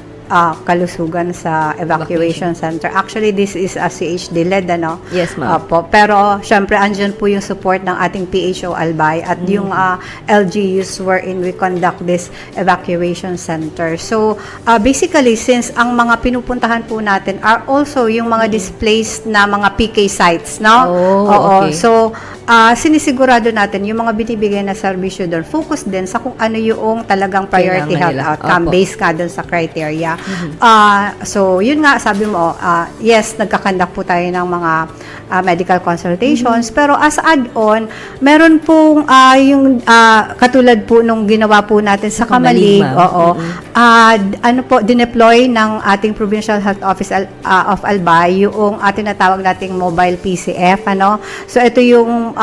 [SPEAKER 7] kalusugan sa evacuation center. Actually, this is a CHD-led,
[SPEAKER 3] Yes, ma'am.
[SPEAKER 7] Pero, syempre, andyan po yung support ng ating PHO Albay at yung LGUs wherein we conduct this evacuation center. So, basically, since ang mga pinupuntahan po natin are also yung mga displaced na mga PK sites,
[SPEAKER 3] Okay.
[SPEAKER 7] So, sinisigurado natin yung mga binibigay na serbisyo doon, focus din sa kung ano yung talagang priority
[SPEAKER 3] Kailangan
[SPEAKER 7] health
[SPEAKER 3] nila.
[SPEAKER 7] outcome
[SPEAKER 3] Opo.
[SPEAKER 7] based ka doon sa criteria. So, yun nga, sabi mo, yes, nagkakandak po tayo ng mga medical consultations, pero as add-on, meron pong yung katulad po nung ginawa po natin sa
[SPEAKER 3] Kamalig,
[SPEAKER 7] Kamalig,
[SPEAKER 3] ma'am.
[SPEAKER 7] dineploy ng ating Provincial Health Office of Albay yung tinatawag nating mobile PCF, So, ito yung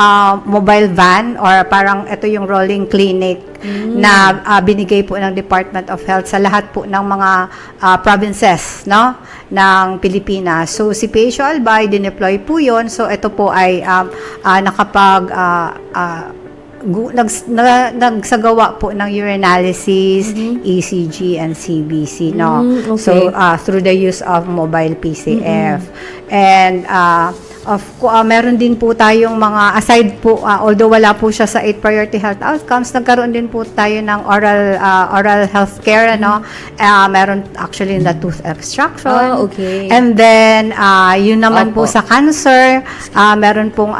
[SPEAKER 7] mobile van or parang ito yung rolling clinic na binigay po ng Department of Health sa lahat po ng mga provinces, ng Pilipinas. So, si PHO Albay, dineploy po yun. So, ito po ay nagsagawa po ng urinalysis, ECG, and CBC,
[SPEAKER 3] Okay.
[SPEAKER 7] So, through the use of mobile PCF. And, meron din po tayong mga, aside po, although wala po siya sa 8 priority health outcomes, nagkaroon din po tayo ng oral health care, meron actually na tooth extraction.
[SPEAKER 3] Okay.
[SPEAKER 7] And then, yun naman
[SPEAKER 3] Opo.
[SPEAKER 7] po sa cancer, meron pong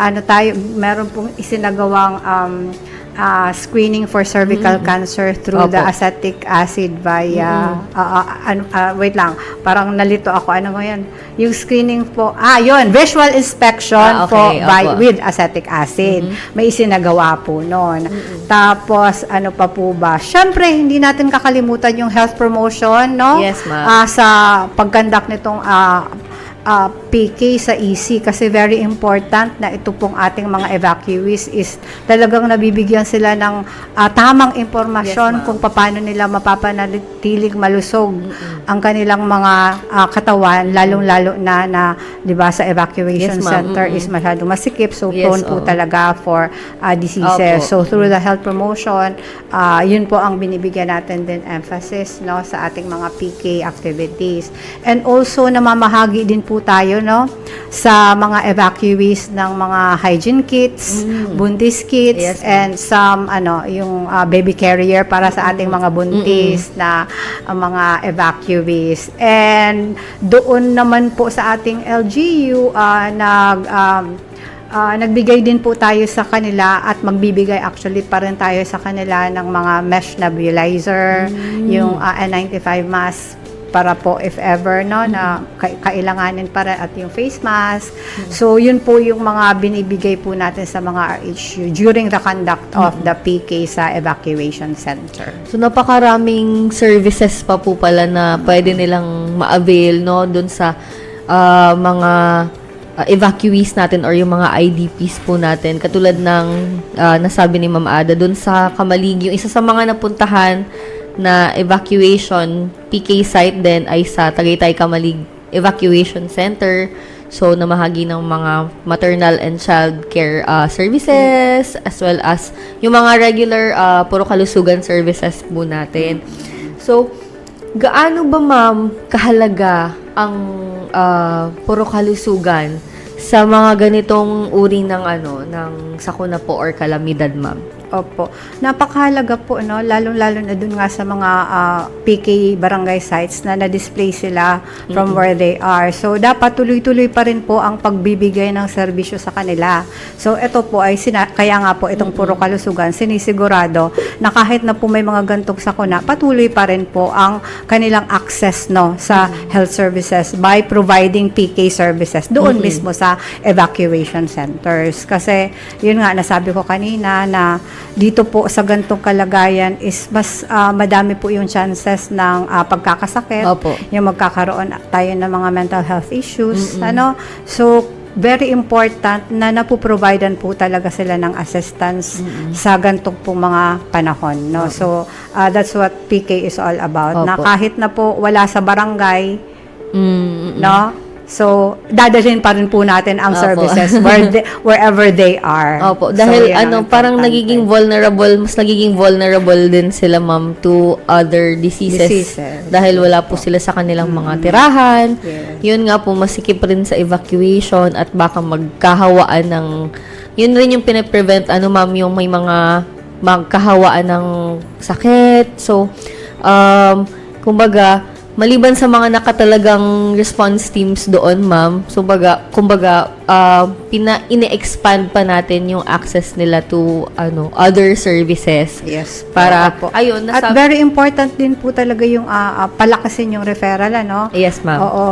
[SPEAKER 7] isinagawang screening for cervical cancer through
[SPEAKER 3] Opo.
[SPEAKER 7] the acetic acid via wait lang, parang nalito ako, ano mo yan, yung screening po, yun, visual inspection
[SPEAKER 3] Okay, opo.
[SPEAKER 7] with acetic acid, may isinagawa po noon. Tapos ano pa po ba, syempre hindi natin kakalimutan yung health promotion,
[SPEAKER 3] Yes, ma'am.
[SPEAKER 7] sa pagkandak nitong PK sa EC kasi very important na ito pong ating mga evacuees is talagang nabibigyan sila ng tamang impormasyon kung paano nila mapapanatiling malusog ang kanilang mga katawan, lalong-lalo na 'di ba sa evacuation
[SPEAKER 3] Yes, ma'am.
[SPEAKER 7] center is masyadong masikip, so
[SPEAKER 3] Yes,
[SPEAKER 7] prone po
[SPEAKER 3] oo.
[SPEAKER 7] talaga for diseases.
[SPEAKER 3] Opo.
[SPEAKER 7] So through the health promotion, yun po ang binibigyan natin din emphasis no sa ating mga PK activities. And also namamahagi din po tayo no sa mga evacuees ng mga hygiene kits, buntis kits,
[SPEAKER 3] Yes, ma'am.
[SPEAKER 7] and some yung baby carrier para sa ating mga buntis na mga evacuees. And doon naman po sa ating LGU nagbigay din po tayo sa kanila at magbibigay actually pa rin tayo sa kanila ng mga mesh nebulizer, yung N95 mask para po if ever no na kailanganin pa rin at yung face mask. So yun po yung mga binibigay po natin sa mga RHU during the conduct of the PK sa evacuation center.
[SPEAKER 3] So napakaraming services pa po pala na pwede nilang ma-avail no doon sa mga evacuees natin or yung mga IDPs po natin. Katulad ng nasabi ni Ma'am Ada doon sa Kamalig, yung isa sa mga napuntahan na evacuation PK site din ay sa Tagaytay Kamalig Evacuation Center. So, namahagi ng mga maternal and child care services as well as yung mga regular puro kalusugan services po natin. So, gaano ba ma'am kahalaga ang puro kalusugan sa mga ganitong uri ng ng sakuna po or kalamidad, ma'am?
[SPEAKER 7] Opo. Napakahalaga po, no? Lalong-lalo na dun nga sa mga PK barangay sites na na-display sila from where they are. So, dapat tuloy-tuloy pa rin po ang pagbibigay ng serbisyo sa kanila. So, ito po ay, kaya nga po itong puro kalusugan, sinisigurado na kahit na po may mga gantong sakuna, patuloy pa rin po ang kanilang access, no, sa health services by providing PK services doon mismo sa evacuation centers. Kasi, yun nga, nasabi ko kanina na dito po sa gantong kalagayan is mas madami po yung chances ng pagkakasakit,
[SPEAKER 3] Opo.
[SPEAKER 7] yung magkakaroon tayo ng mga mental health issues, so very important na napoprovidean po talaga sila ng assistance sa gantong po mga panahon, no? So that's what PK is all about, na
[SPEAKER 3] Opo.
[SPEAKER 7] kahit na po wala sa barangay, no? So, dadalhin pa rin po natin ang
[SPEAKER 3] Opo.
[SPEAKER 7] services wherever they are.
[SPEAKER 3] Opo,
[SPEAKER 7] So,
[SPEAKER 3] dahil
[SPEAKER 7] yan ang
[SPEAKER 3] parang
[SPEAKER 7] importante.
[SPEAKER 3] mas nagiging vulnerable din sila, ma'am, to other diseases. Dahil wala po sila sa kanilang mga tirahan.
[SPEAKER 7] Yes.
[SPEAKER 3] Yun nga po, masikip rin sa evacuation at baka magkahawaan ng, yun rin yung pinaprevent, ma'am, yung may mga magkahawaan ng sakit. So, kumbaga, maliban sa mga nakatalagang response teams doon, ma'am, so kumbaga ine-expand pa natin yung access nila to other services.
[SPEAKER 7] Yes.
[SPEAKER 3] Para
[SPEAKER 7] Opo.
[SPEAKER 3] ayun,
[SPEAKER 7] At very important din po talaga yung palakasin yung referral, ano?
[SPEAKER 3] Yes, ma'am.
[SPEAKER 7] Oo,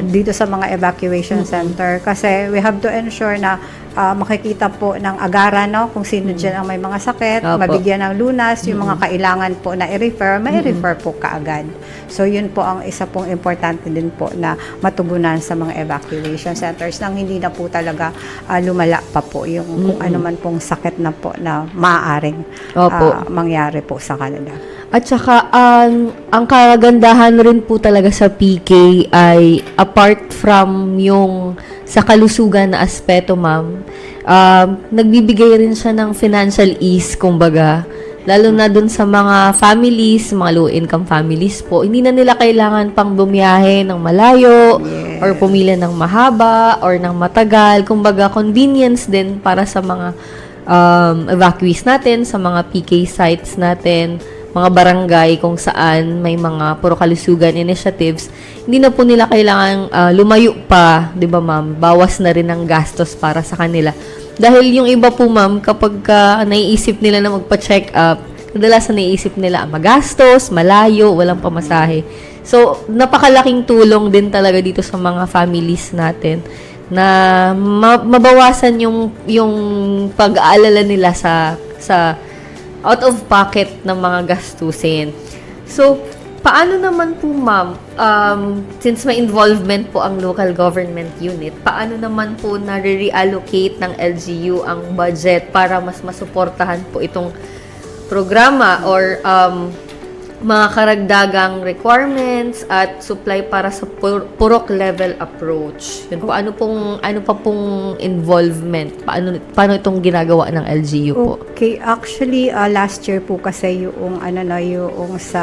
[SPEAKER 7] dito sa mga evacuation center kasi we have to ensure na makikita po ng agaran, no, kung sino dyan ang may mga sakit,
[SPEAKER 3] Opo.
[SPEAKER 7] mabigyan ng lunas, yung mga kailangan po na i-refer, may refer po kaagad. So, yun po ang isa pong importante din po na matugunan sa mga evacuation centers nang hindi na po talaga lumala pa po yung kung ano man pong sakit na po na maaaring
[SPEAKER 3] Opo.
[SPEAKER 7] mangyari po sa kanila.
[SPEAKER 3] At saka, ang kagandahan rin po talaga sa PK ay apart from yung sa kalusugan na aspeto, ma'am, nagbibigay rin siya ng financial ease, kumbaga. Lalo na dun sa mga families, mga low-income families po, hindi na nila kailangan pang bumiyahe ng malayo or pumila ng mahaba or ng matagal. Kumbaga, convenience din para sa mga evacuees natin, sa mga PK sites natin, mga barangay kung saan may mga puro kalusugan initiatives, hindi na po nila kailangan lumayo pa, 'di ba, ma'am? Bawas na rin ang gastos para sa kanila. Dahil yung iba po, ma'am, kapag naiisip nila na magpa-check up, kadalasan naiisip nila magastos, malayo, walang pamasahe. So, napakalaking tulong din talaga dito sa mga families natin na mabawasan yung pag-aalala nila sa out of pocket ng mga gastusin. So, Paano naman po, ma'am, since may involvement po ang local government unit, paano naman po nare-reallocate ng LGU ang budget para mas masuportahan po itong programa or mga karagdagang requirements at supply para sa purok level approach? Yun po, ano pa pong involvement? Paano itong ginagawa ng LGU po?
[SPEAKER 7] Okay, actually last year po kasi yung yung sa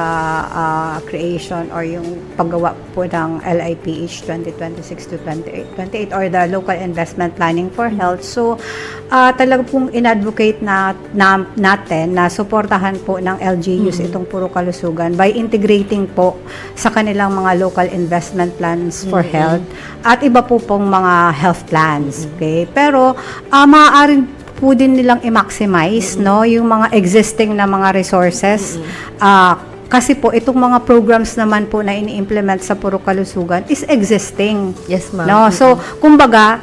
[SPEAKER 7] creation or yung paggawa po ng LIPH 2026 to 28 or the Local Investment Planning for Health. So talaga pong inadvocate natin na suportahan po ng LGUs itong puro kalusugan by integrating po sa kanilang mga local investment plans for health at iba po pong mga health plans. Okay? Pero maaaring po din nilang i-maximize no yung mga existing na mga resources. Kasi po itong mga programs naman po na ini-implement sa puro kalusugan is existing.
[SPEAKER 3] Yes, ma'am.
[SPEAKER 7] No? So kumbaga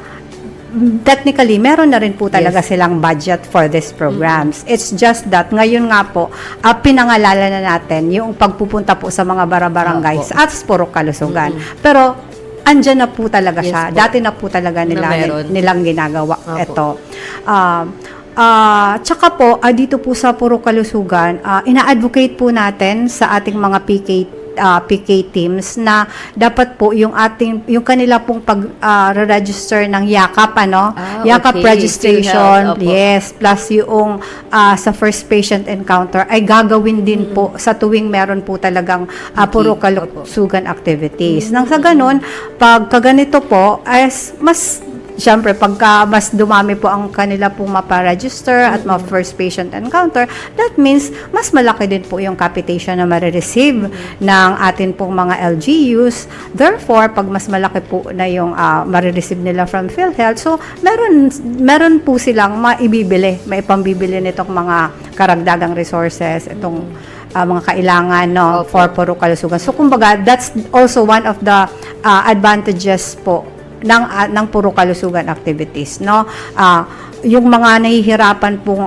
[SPEAKER 7] technically, meron na rin po talaga silang budget for these programs. It's just that, ngayon nga po, pinangalanan na natin yung pagpupunta po sa mga barabarangays at sa puro kalusugan. Pero, andyan na po talaga siya.
[SPEAKER 3] po.
[SPEAKER 7] Dati na po talaga nilang ginagawa ito. Tsaka po, dito po sa puro kalusugan, ina-advocate po natin sa ating mga PK teams na dapat po yung kanila pong pag-register ng YAKAP YAKAP
[SPEAKER 3] okay.
[SPEAKER 7] registration,
[SPEAKER 3] Opo.
[SPEAKER 7] yes, plus yung sa first patient encounter ay gagawin din po sa tuwing meron po talagang puro kalusugan activities. Nang sa ganun, pag kaganito po, mas siyempre, pagka mas dumami po ang kanila pong maparegister at ma-first patient encounter, that means mas malaki din po yung capitation na marireceive ng atin pong mga LGUs. Therefore, pag mas malaki po na yung marireceive nila from PhilHealth, so meron po silang maipambibili nitong mga karagdagang resources, itong mga kailangan for puro kalusugan. So, kumbaga, that's also one of the advantages po ng puro kalusugan activities, no? Yung mga nahihirapan pong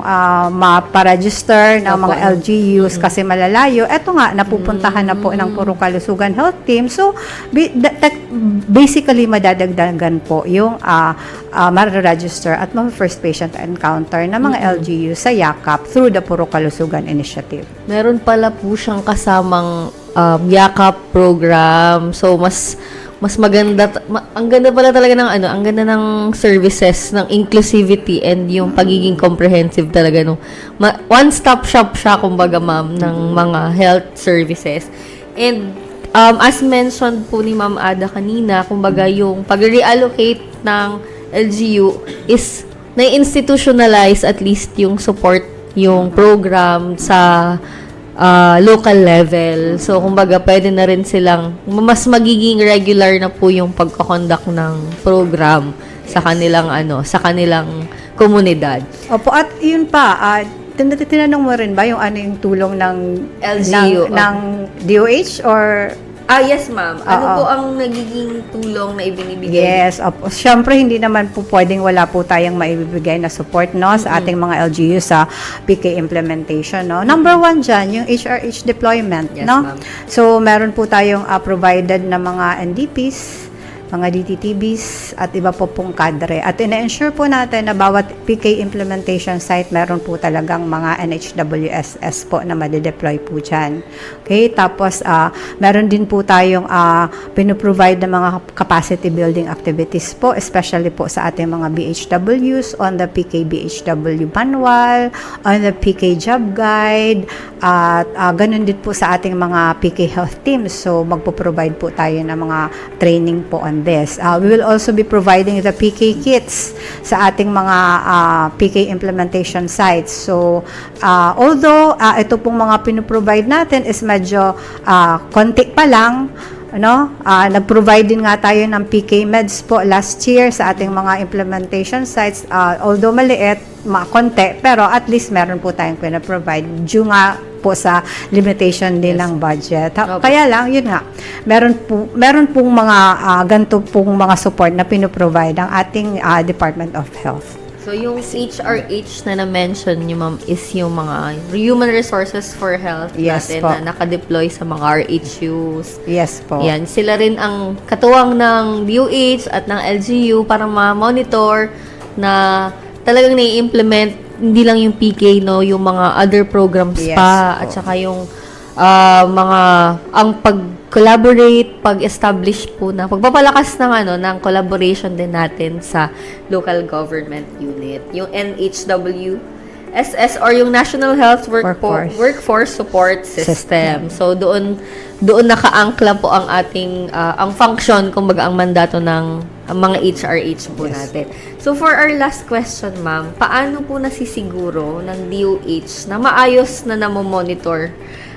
[SPEAKER 7] maparegister ng mga LGUs kasi malalayo, eto nga, napupuntahan na po ng puro kalusugan health team. So, basically, madadagdagan po yung ma-register at first patient encounter ng mga LGUs sa YAKAP through the Puro Kalusugan Initiative.
[SPEAKER 3] Meron pala po siyang kasamang YAKAP program. So, mas maganda, ang ganda pala talaga ng ang ganda ng services, ng inclusivity and yung pagiging comprehensive talaga one-stop shop siya, kumbaga, ma'am, ng mga health services. And as mentioned po ni Ma'am Ada kanina, kumbaga yung pag-reallocate ng LGU is na-institutionalize at least yung support, yung program sa local level. So, kumbaga, pwede na rin silang, mas magiging regular na po yung pagkakonduct ng program sa kanilang, komunidad.
[SPEAKER 7] Opo, at yun pa, tinanong mo rin ba yung yung tulong ng
[SPEAKER 3] LGU,
[SPEAKER 7] ng DOH or
[SPEAKER 3] yes, ma'am. Ano po ang nagiging tulong na ibinibigay?
[SPEAKER 7] Yes, opo. Siyempre, hindi naman po pwedeng wala po tayong maibibigay na support sa ating mga LGU sa PK implementation. No? Number one dyan, yung HRH deployment.
[SPEAKER 3] Yes,
[SPEAKER 7] no?
[SPEAKER 3] ma'am.
[SPEAKER 7] So, meron po tayong provided na mga NDPs, mga DTTBs, at iba po pong kadre. At ina-ensure po natin na bawat PK implementation site, meron po talagang mga NHWSS po na madideploy po dyan. Okay, tapos meron din po tayong pinoprovide na mga capacity building activities po, especially po sa ating mga BHWs on the PK BHW manual, on the PK job guide, at ganun din po sa ating mga PK health teams. So, magpo-provide po tayo ng mga training po on this. We will also be providing the PK kits sa ating mga PK implementation sites. So, although ito pong mga pinoprovide natin is medyo konti pa lang, nag-provide din nga tayo ng PK meds po last year sa ating mga implementation sites. Although maliit, konti, pero at least meron po tayong pinaprovide due nga po sa limitation din ng budget. Kaya lang, yun nga, meron pong mga ganito pong mga support na pinoprovide ang ating Department of Health.
[SPEAKER 3] So, yung HRH na na-mention niyo, ma'am, is yung mga Human Resources for Health
[SPEAKER 7] Yes
[SPEAKER 3] natin
[SPEAKER 7] po.
[SPEAKER 3] na nakadeploy sa mga RHUs.
[SPEAKER 7] Yes po.
[SPEAKER 3] Yan, sila rin ang katuwang ng DOH at ng LGU para ma-monitor na talagang nai-implement hindi lang yung PK, no, yung mga other programs
[SPEAKER 7] Yes
[SPEAKER 3] pa
[SPEAKER 7] po.
[SPEAKER 3] at saka yung ang pag-collaborate, pag-establish po na pagpapalakas ng collaboration din natin sa local government unit. Yung NHW SS or yung National Health Workforce Support System. So doon nakaangkla po ang ating ang function, kumbaga ang mandato ng mga HRH po natin. So for our last question, ma'am, paano po nasisiguro ng DOH na maayos na namomonitor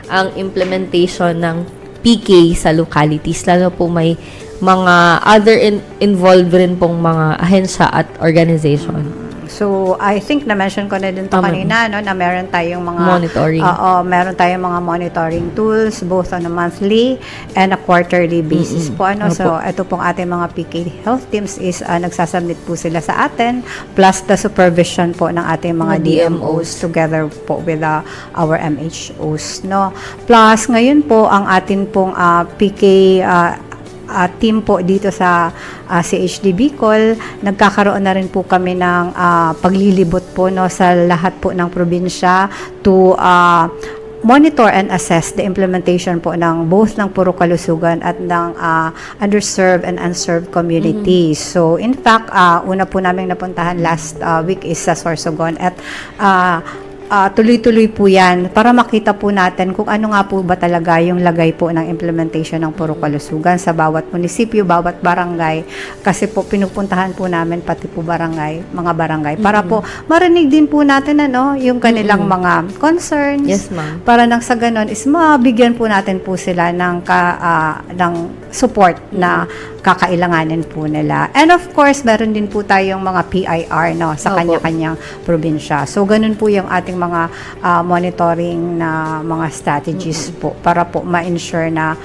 [SPEAKER 3] ang implementation ng PK sa localities, lalo po may mga other involved rin pong mga ahensya at organization?
[SPEAKER 7] So, I think na-mention ko na din to
[SPEAKER 3] Tama.
[SPEAKER 7] kanina, no, na meron tayong mga
[SPEAKER 3] Monitoring.
[SPEAKER 7] meron tayong mga monitoring tools both on a monthly and a quarterly basis po. Ano? So, ito pong ating mga PK health teams is nagsasubmit po sila sa atin plus the supervision po ng ating mga DMOs together po with our MHOs, no. Plus ngayon po ang atin pong PK team po dito sa CHD Bicol, nagkakaroon na rin po kami ng paglilibot po, no, sa lahat po ng probinsya to monitor and assess the implementation po ng both ng Puro Kalusugan at ng underserved and unserved communities. So in fact, una po namin napuntahan last week is sa Sorsogon at tuloy-tuloy po yan para makita po natin kung ano nga po ba talaga yung lagay po ng implementation ng Puro Kalusugan sa bawat munisipyo, bawat barangay. Kasi po pinupuntahan po namin pati po mga barangay para po marinig din po natin yung kanilang mga concerns.
[SPEAKER 3] Yes, ma'am.
[SPEAKER 7] Para nang sa ganon is mabigyan po natin po sila ng support na kakailanganin po nila. And of course, meron din po tayong mga PIR sa
[SPEAKER 3] Opo.
[SPEAKER 7] kanya-kanyang probinsya. So, ganun po yung ating mga monitoring na mga strategies po para po ma-ensure na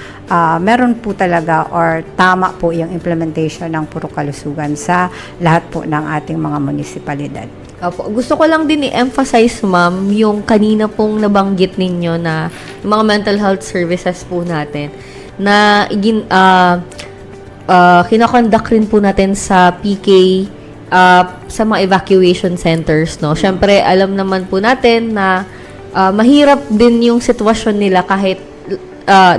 [SPEAKER 7] meron po talaga or tama po yung implementation ng Puro Kalusugan sa lahat po ng ating mga munisipalidad.
[SPEAKER 3] Opo. Gusto ko lang din i-emphasize, ma'am, yung kanina pong nabanggit ninyo na yung mga mental health services po natin na kinakonduct rin po natin sa PK sa mga evacuation centers, no? Syempre, alam naman po natin na mahirap din yung sitwasyon nila kahit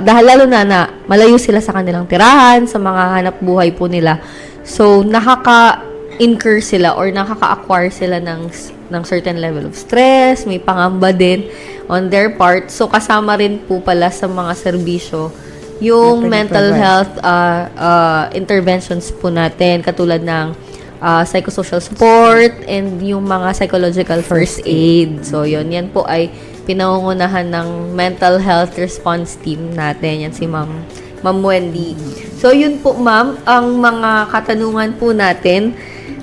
[SPEAKER 3] dahil lalo na malayo sila sa kanilang tirahan, sa mga hanap buhay po nila. So, nakaka-incur sila or nakaka-acquire sila ng certain level of stress, may pangamba din on their part. So, kasama rin po pala sa mga serbisyo yung mental health interventions po natin, katulad ng psychosocial support and yung mga psychological first aid. So, yan po ay pinangungunahan ng mental health response team natin. Yan si Ma'am Wendy. So, yun po, ma'am, ang mga katanungan po natin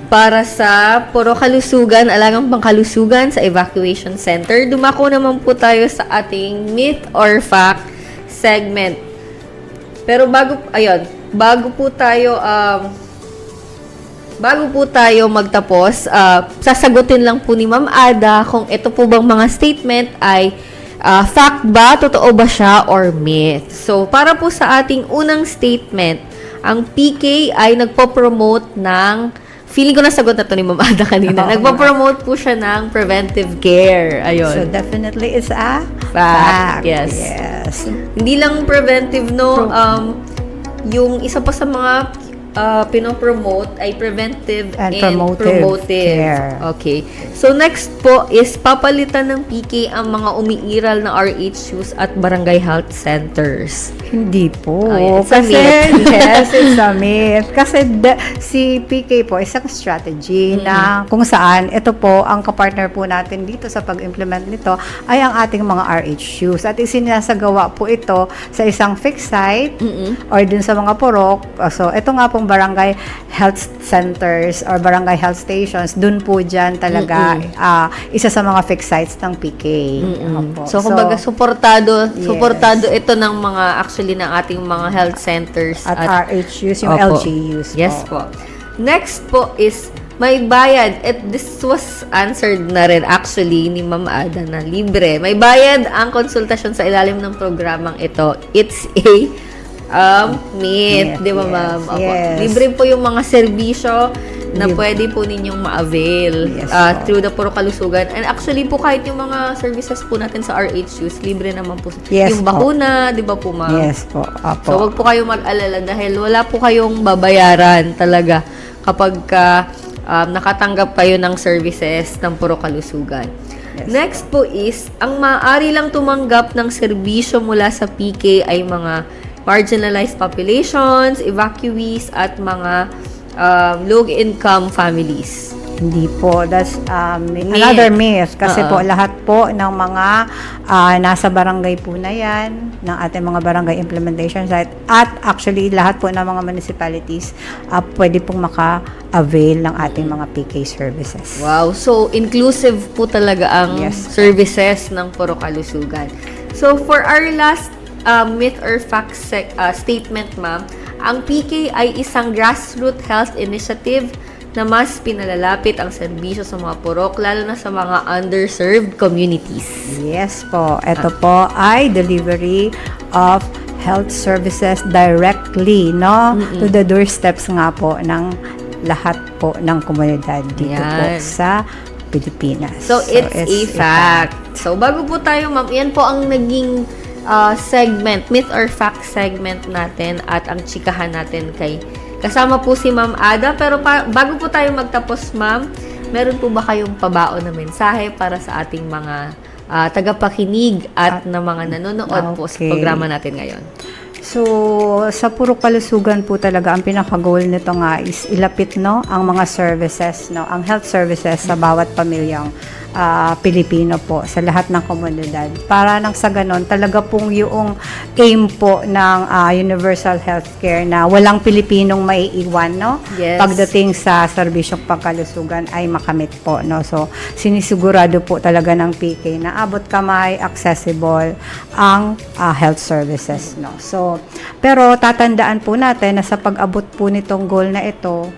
[SPEAKER 3] para sa Puro Kalusugan, Alagang Pangkalusugan sa Evacuation Center. Dumako naman po tayo sa ating myth or fact segment. Pero bago po tayo magtapos, sasagutin lang po ni Ma'am Ada kung ito po bang mga statement ay fact ba, totoo ba siya, or myth. So, para po sa ating unang statement, ang PK ay nagpo-promote ng, feeling ko nasagot na to ni Ma'am Ada kanina, nagpo-promote po siya ng preventive care. Ayun.
[SPEAKER 7] So, definitely it's a
[SPEAKER 3] Fact. Yes.
[SPEAKER 7] Yes.
[SPEAKER 3] Hindi lang preventive, no? Yung isa pa sa mga pinopromote ay preventive
[SPEAKER 7] And
[SPEAKER 3] and
[SPEAKER 7] promotive care.
[SPEAKER 3] Okay. So, next po is papalitan ng PK ang mga umiiral na RHUs at barangay health centers.
[SPEAKER 7] Hindi po.
[SPEAKER 3] Oh, it's a
[SPEAKER 7] Kasi,
[SPEAKER 3] myth.
[SPEAKER 7] yes, it's a myth. Kasi si PK po, isang strategy na kung saan, ito po, ang kapartner po natin dito sa pag-implement nito ay ang ating mga RHUs. At isinasagawa po ito sa isang fixed site or dun sa mga purok. So, ito nga pong barangay health centers or barangay health stations, dun po dyan talaga isa sa mga fixed sites ng PK. Opo.
[SPEAKER 3] So, kumbaga, suportado ito ng mga, actually, ng ating mga health centers
[SPEAKER 7] at RHUs, yung
[SPEAKER 3] Opo.
[SPEAKER 7] LGUs
[SPEAKER 3] Yes po. Next po is may bayad. At this was answered na rin actually ni Ma'am Ada na libre. May bayad ang konsultasyon sa ilalim ng programang ito. It's a myth, di ba, Ma'am? Opo.
[SPEAKER 7] Yes.
[SPEAKER 3] Libre po yung mga serbisyo na pwede po ninyong ma-avail
[SPEAKER 7] Yes,
[SPEAKER 3] through the Puro Kalusugan. And actually po, kahit yung mga services po natin sa RHUs, libre naman po.
[SPEAKER 7] Yes
[SPEAKER 3] Yung
[SPEAKER 7] po.
[SPEAKER 3] bakuna, di ba po, Ma'am?
[SPEAKER 7] Yes po. Apo.
[SPEAKER 3] So, wag po kayong mag-alala dahil wala po kayong babayaran talaga kapag nakatanggap kayo ng services ng Puro Kalusugan.
[SPEAKER 7] Yes.
[SPEAKER 3] Next po is, ang maaari lang tumanggap ng serbisyo mula sa PK ay mga marginalized populations, evacuees, at mga low-income families.
[SPEAKER 7] Hindi po. That's another myth. Kasi po, lahat po ng mga nasa barangay po na yan, ng ating mga barangay implementation site, at actually, lahat po ng mga municipalities, pwede pong maka-avail ng ating mga PK services.
[SPEAKER 3] Wow. So, inclusive po talaga ang
[SPEAKER 7] Yes.
[SPEAKER 3] services ng Puro Kalusugan. So, for our last myth or fact statement, ma'am, ang PK ay isang grassroots health initiative na mas pinalalapit ang serbisyo sa mga purok, lalo na sa mga underserved communities.
[SPEAKER 7] Yes po. Ito po ay delivery of health services directly, no? To the doorsteps nga po ng lahat po ng komunidad dito po
[SPEAKER 3] Yan.
[SPEAKER 7] sa Pilipinas.
[SPEAKER 3] So, it's a fact. So, bago po tayo, ma'am, yan po ang naging segment, myth or fact segment natin at ang chikahan natin kay kasama po si Ma'am Ada. Pero bago po tayo magtapos, ma'am, meron po ba kayong pabaon na mensahe para sa ating mga tagapakinig at na mga nanonood po sa
[SPEAKER 7] Okay.
[SPEAKER 3] programa natin ngayon?
[SPEAKER 7] So, sa Puro Kalusugan po talaga, ang pinaka-goal nito nga is ilapit, no, ang mga services, no, ang health services sa bawat pamilyang Pilipino po, sa lahat ng komunidad. Para nang sa ganon, talaga pong yung aim po ng universal healthcare na walang Pilipinong maiiwan, no?
[SPEAKER 3] Yes.
[SPEAKER 7] Pagdating sa serbisyong pangkalusugan ay makamit po, no? So, sinisigurado po talaga ng PK na abot kamay, accessible ang health services, no? So, pero tatandaan po natin na sa pag-abot po nitong goal na ito,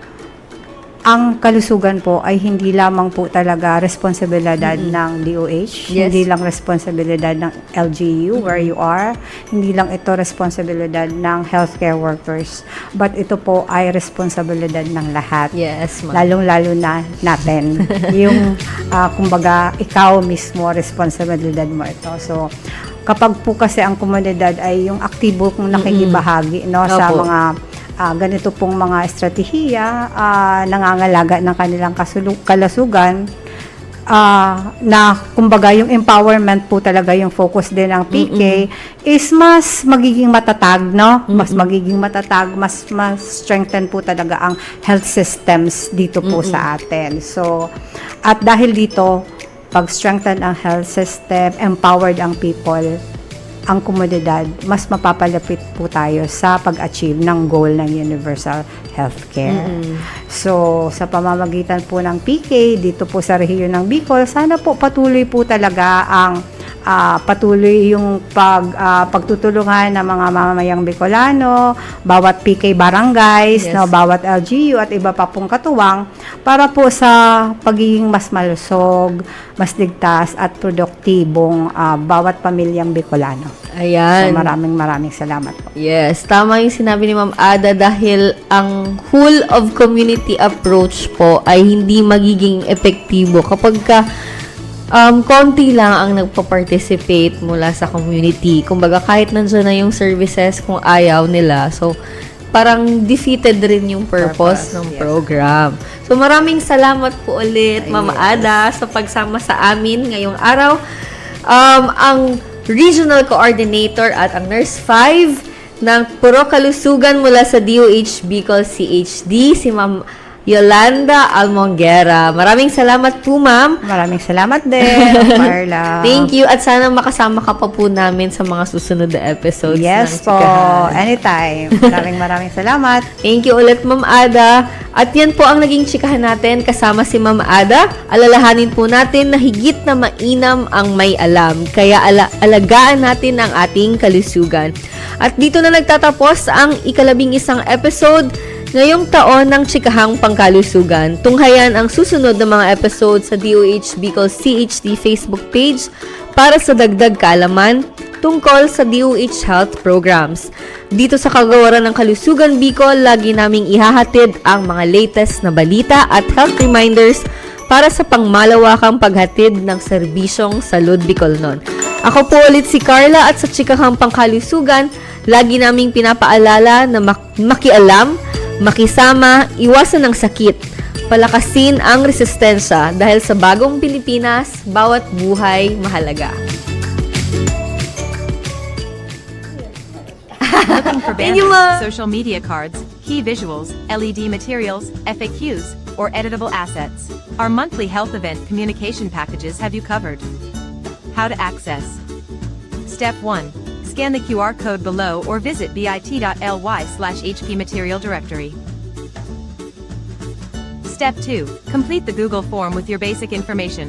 [SPEAKER 7] ang kalusugan po ay hindi lamang po talaga responsibilidad ng DOH,
[SPEAKER 3] Yes.
[SPEAKER 7] hindi lang responsibilidad ng LGU where you are, hindi lang ito responsibilidad ng healthcare workers, but ito po ay responsibilidad ng lahat.
[SPEAKER 3] Yes, ma'am.
[SPEAKER 7] Lalong-lalo na natin. Yung, kumbaga, ikaw mismo, responsibilidad mo ito. So, kapag po kasi ang komunidad ay yung aktibo kong nakikibahagi, no, sa
[SPEAKER 3] Opo.
[SPEAKER 7] mga ganito pong mga estratehiya, nangangalaga ng kanilang kalusugan, na kumbaga yung empowerment po talaga yung focus din ng PK, is mas magiging matatag, no? Mas magiging matatag, mas strengthen po talaga ang health systems dito po sa atin. So, at dahil dito, pag-strengthen ang health system, empowered ang people, ang komunidad, mas mapapalapit po tayo sa pag-achieve ng goal ng universal healthcare. So, sa pamamagitan po ng PK, dito po sa rehiyon ng Bicol, sana po patuloy po talaga ang patuloy yung pagtutulungan ng mga mamamayang Bicolano, bawat PK barangays,
[SPEAKER 3] Yes.
[SPEAKER 7] no, bawat LGU at iba pa pong katuwang para po sa pagiging mas malusog, mas ligtas at produktibong bawat pamilyang Bicolano.
[SPEAKER 3] Ayan.
[SPEAKER 7] So maraming salamat po.
[SPEAKER 3] Yes, tama yung sinabi ni Ma'am Ada dahil ang whole of community approach po ay hindi magiging epektibo kapag konti lang ang nagpa-participate mula sa community. Kumbaga, kahit nandiyan na yung services kung ayaw nila. So, parang defeated rin yung purpose ng
[SPEAKER 7] yes.
[SPEAKER 3] program. So, maraming salamat po ulit, Ma'am Ada, sa pagsama sa amin ngayong araw. Ang Regional Coordinator at ang Nurse 5 ng Puro Kalusugan mula sa DOH Bicol CHD, si Ma'am Yolanda Almonguera. Maraming salamat po, ma'am.
[SPEAKER 7] Maraming salamat din, Carla.
[SPEAKER 3] Thank you at sana makasama ka pa po namin sa mga susunod na episodes
[SPEAKER 7] Yes
[SPEAKER 3] ng
[SPEAKER 7] po,
[SPEAKER 3] Chikahan.
[SPEAKER 7] anytime. Maraming salamat.
[SPEAKER 3] Thank you ulit, Ma'am Ada. At yan po ang naging chikahan natin kasama si Ma'am Ada. Alalahanin po natin na higit na mainam ang may alam. Kaya alagaan natin ang ating kalusugan. At dito na nagtatapos ang ika-11 episode Ngayong taon ng Chikahang Pangkalusugan, tunghayan ang susunod na mga episode sa DOH Bicol CHD Facebook page para sa dagdag kaalaman tungkol sa DOH Health Programs. Dito sa Kagawaran ng Kalusugan Bicol, lagi naming ihahatid ang mga latest na balita at health reminders para sa pangmalawakang paghatid ng serbisyong salud Bicolnon. Ako po ulit si Carla at sa Chikahang Pangkalusugan, lagi naming pinapaalala na makialam, makisama, iwasan ng sakit, palakasin ang resistensya dahil sa bagong Pilipinas, bawat buhay mahalaga.
[SPEAKER 8] Looking for
[SPEAKER 3] Thank you,
[SPEAKER 8] banners,
[SPEAKER 3] Ma.
[SPEAKER 8] social media cards, key visuals, LED materials, FAQs, or editable assets. Our monthly health event communication packages have you covered. How to access. Step 1. Scan the QR code below or visit bit.ly/HP Material Directory. Step 2. Complete the Google form with your basic information.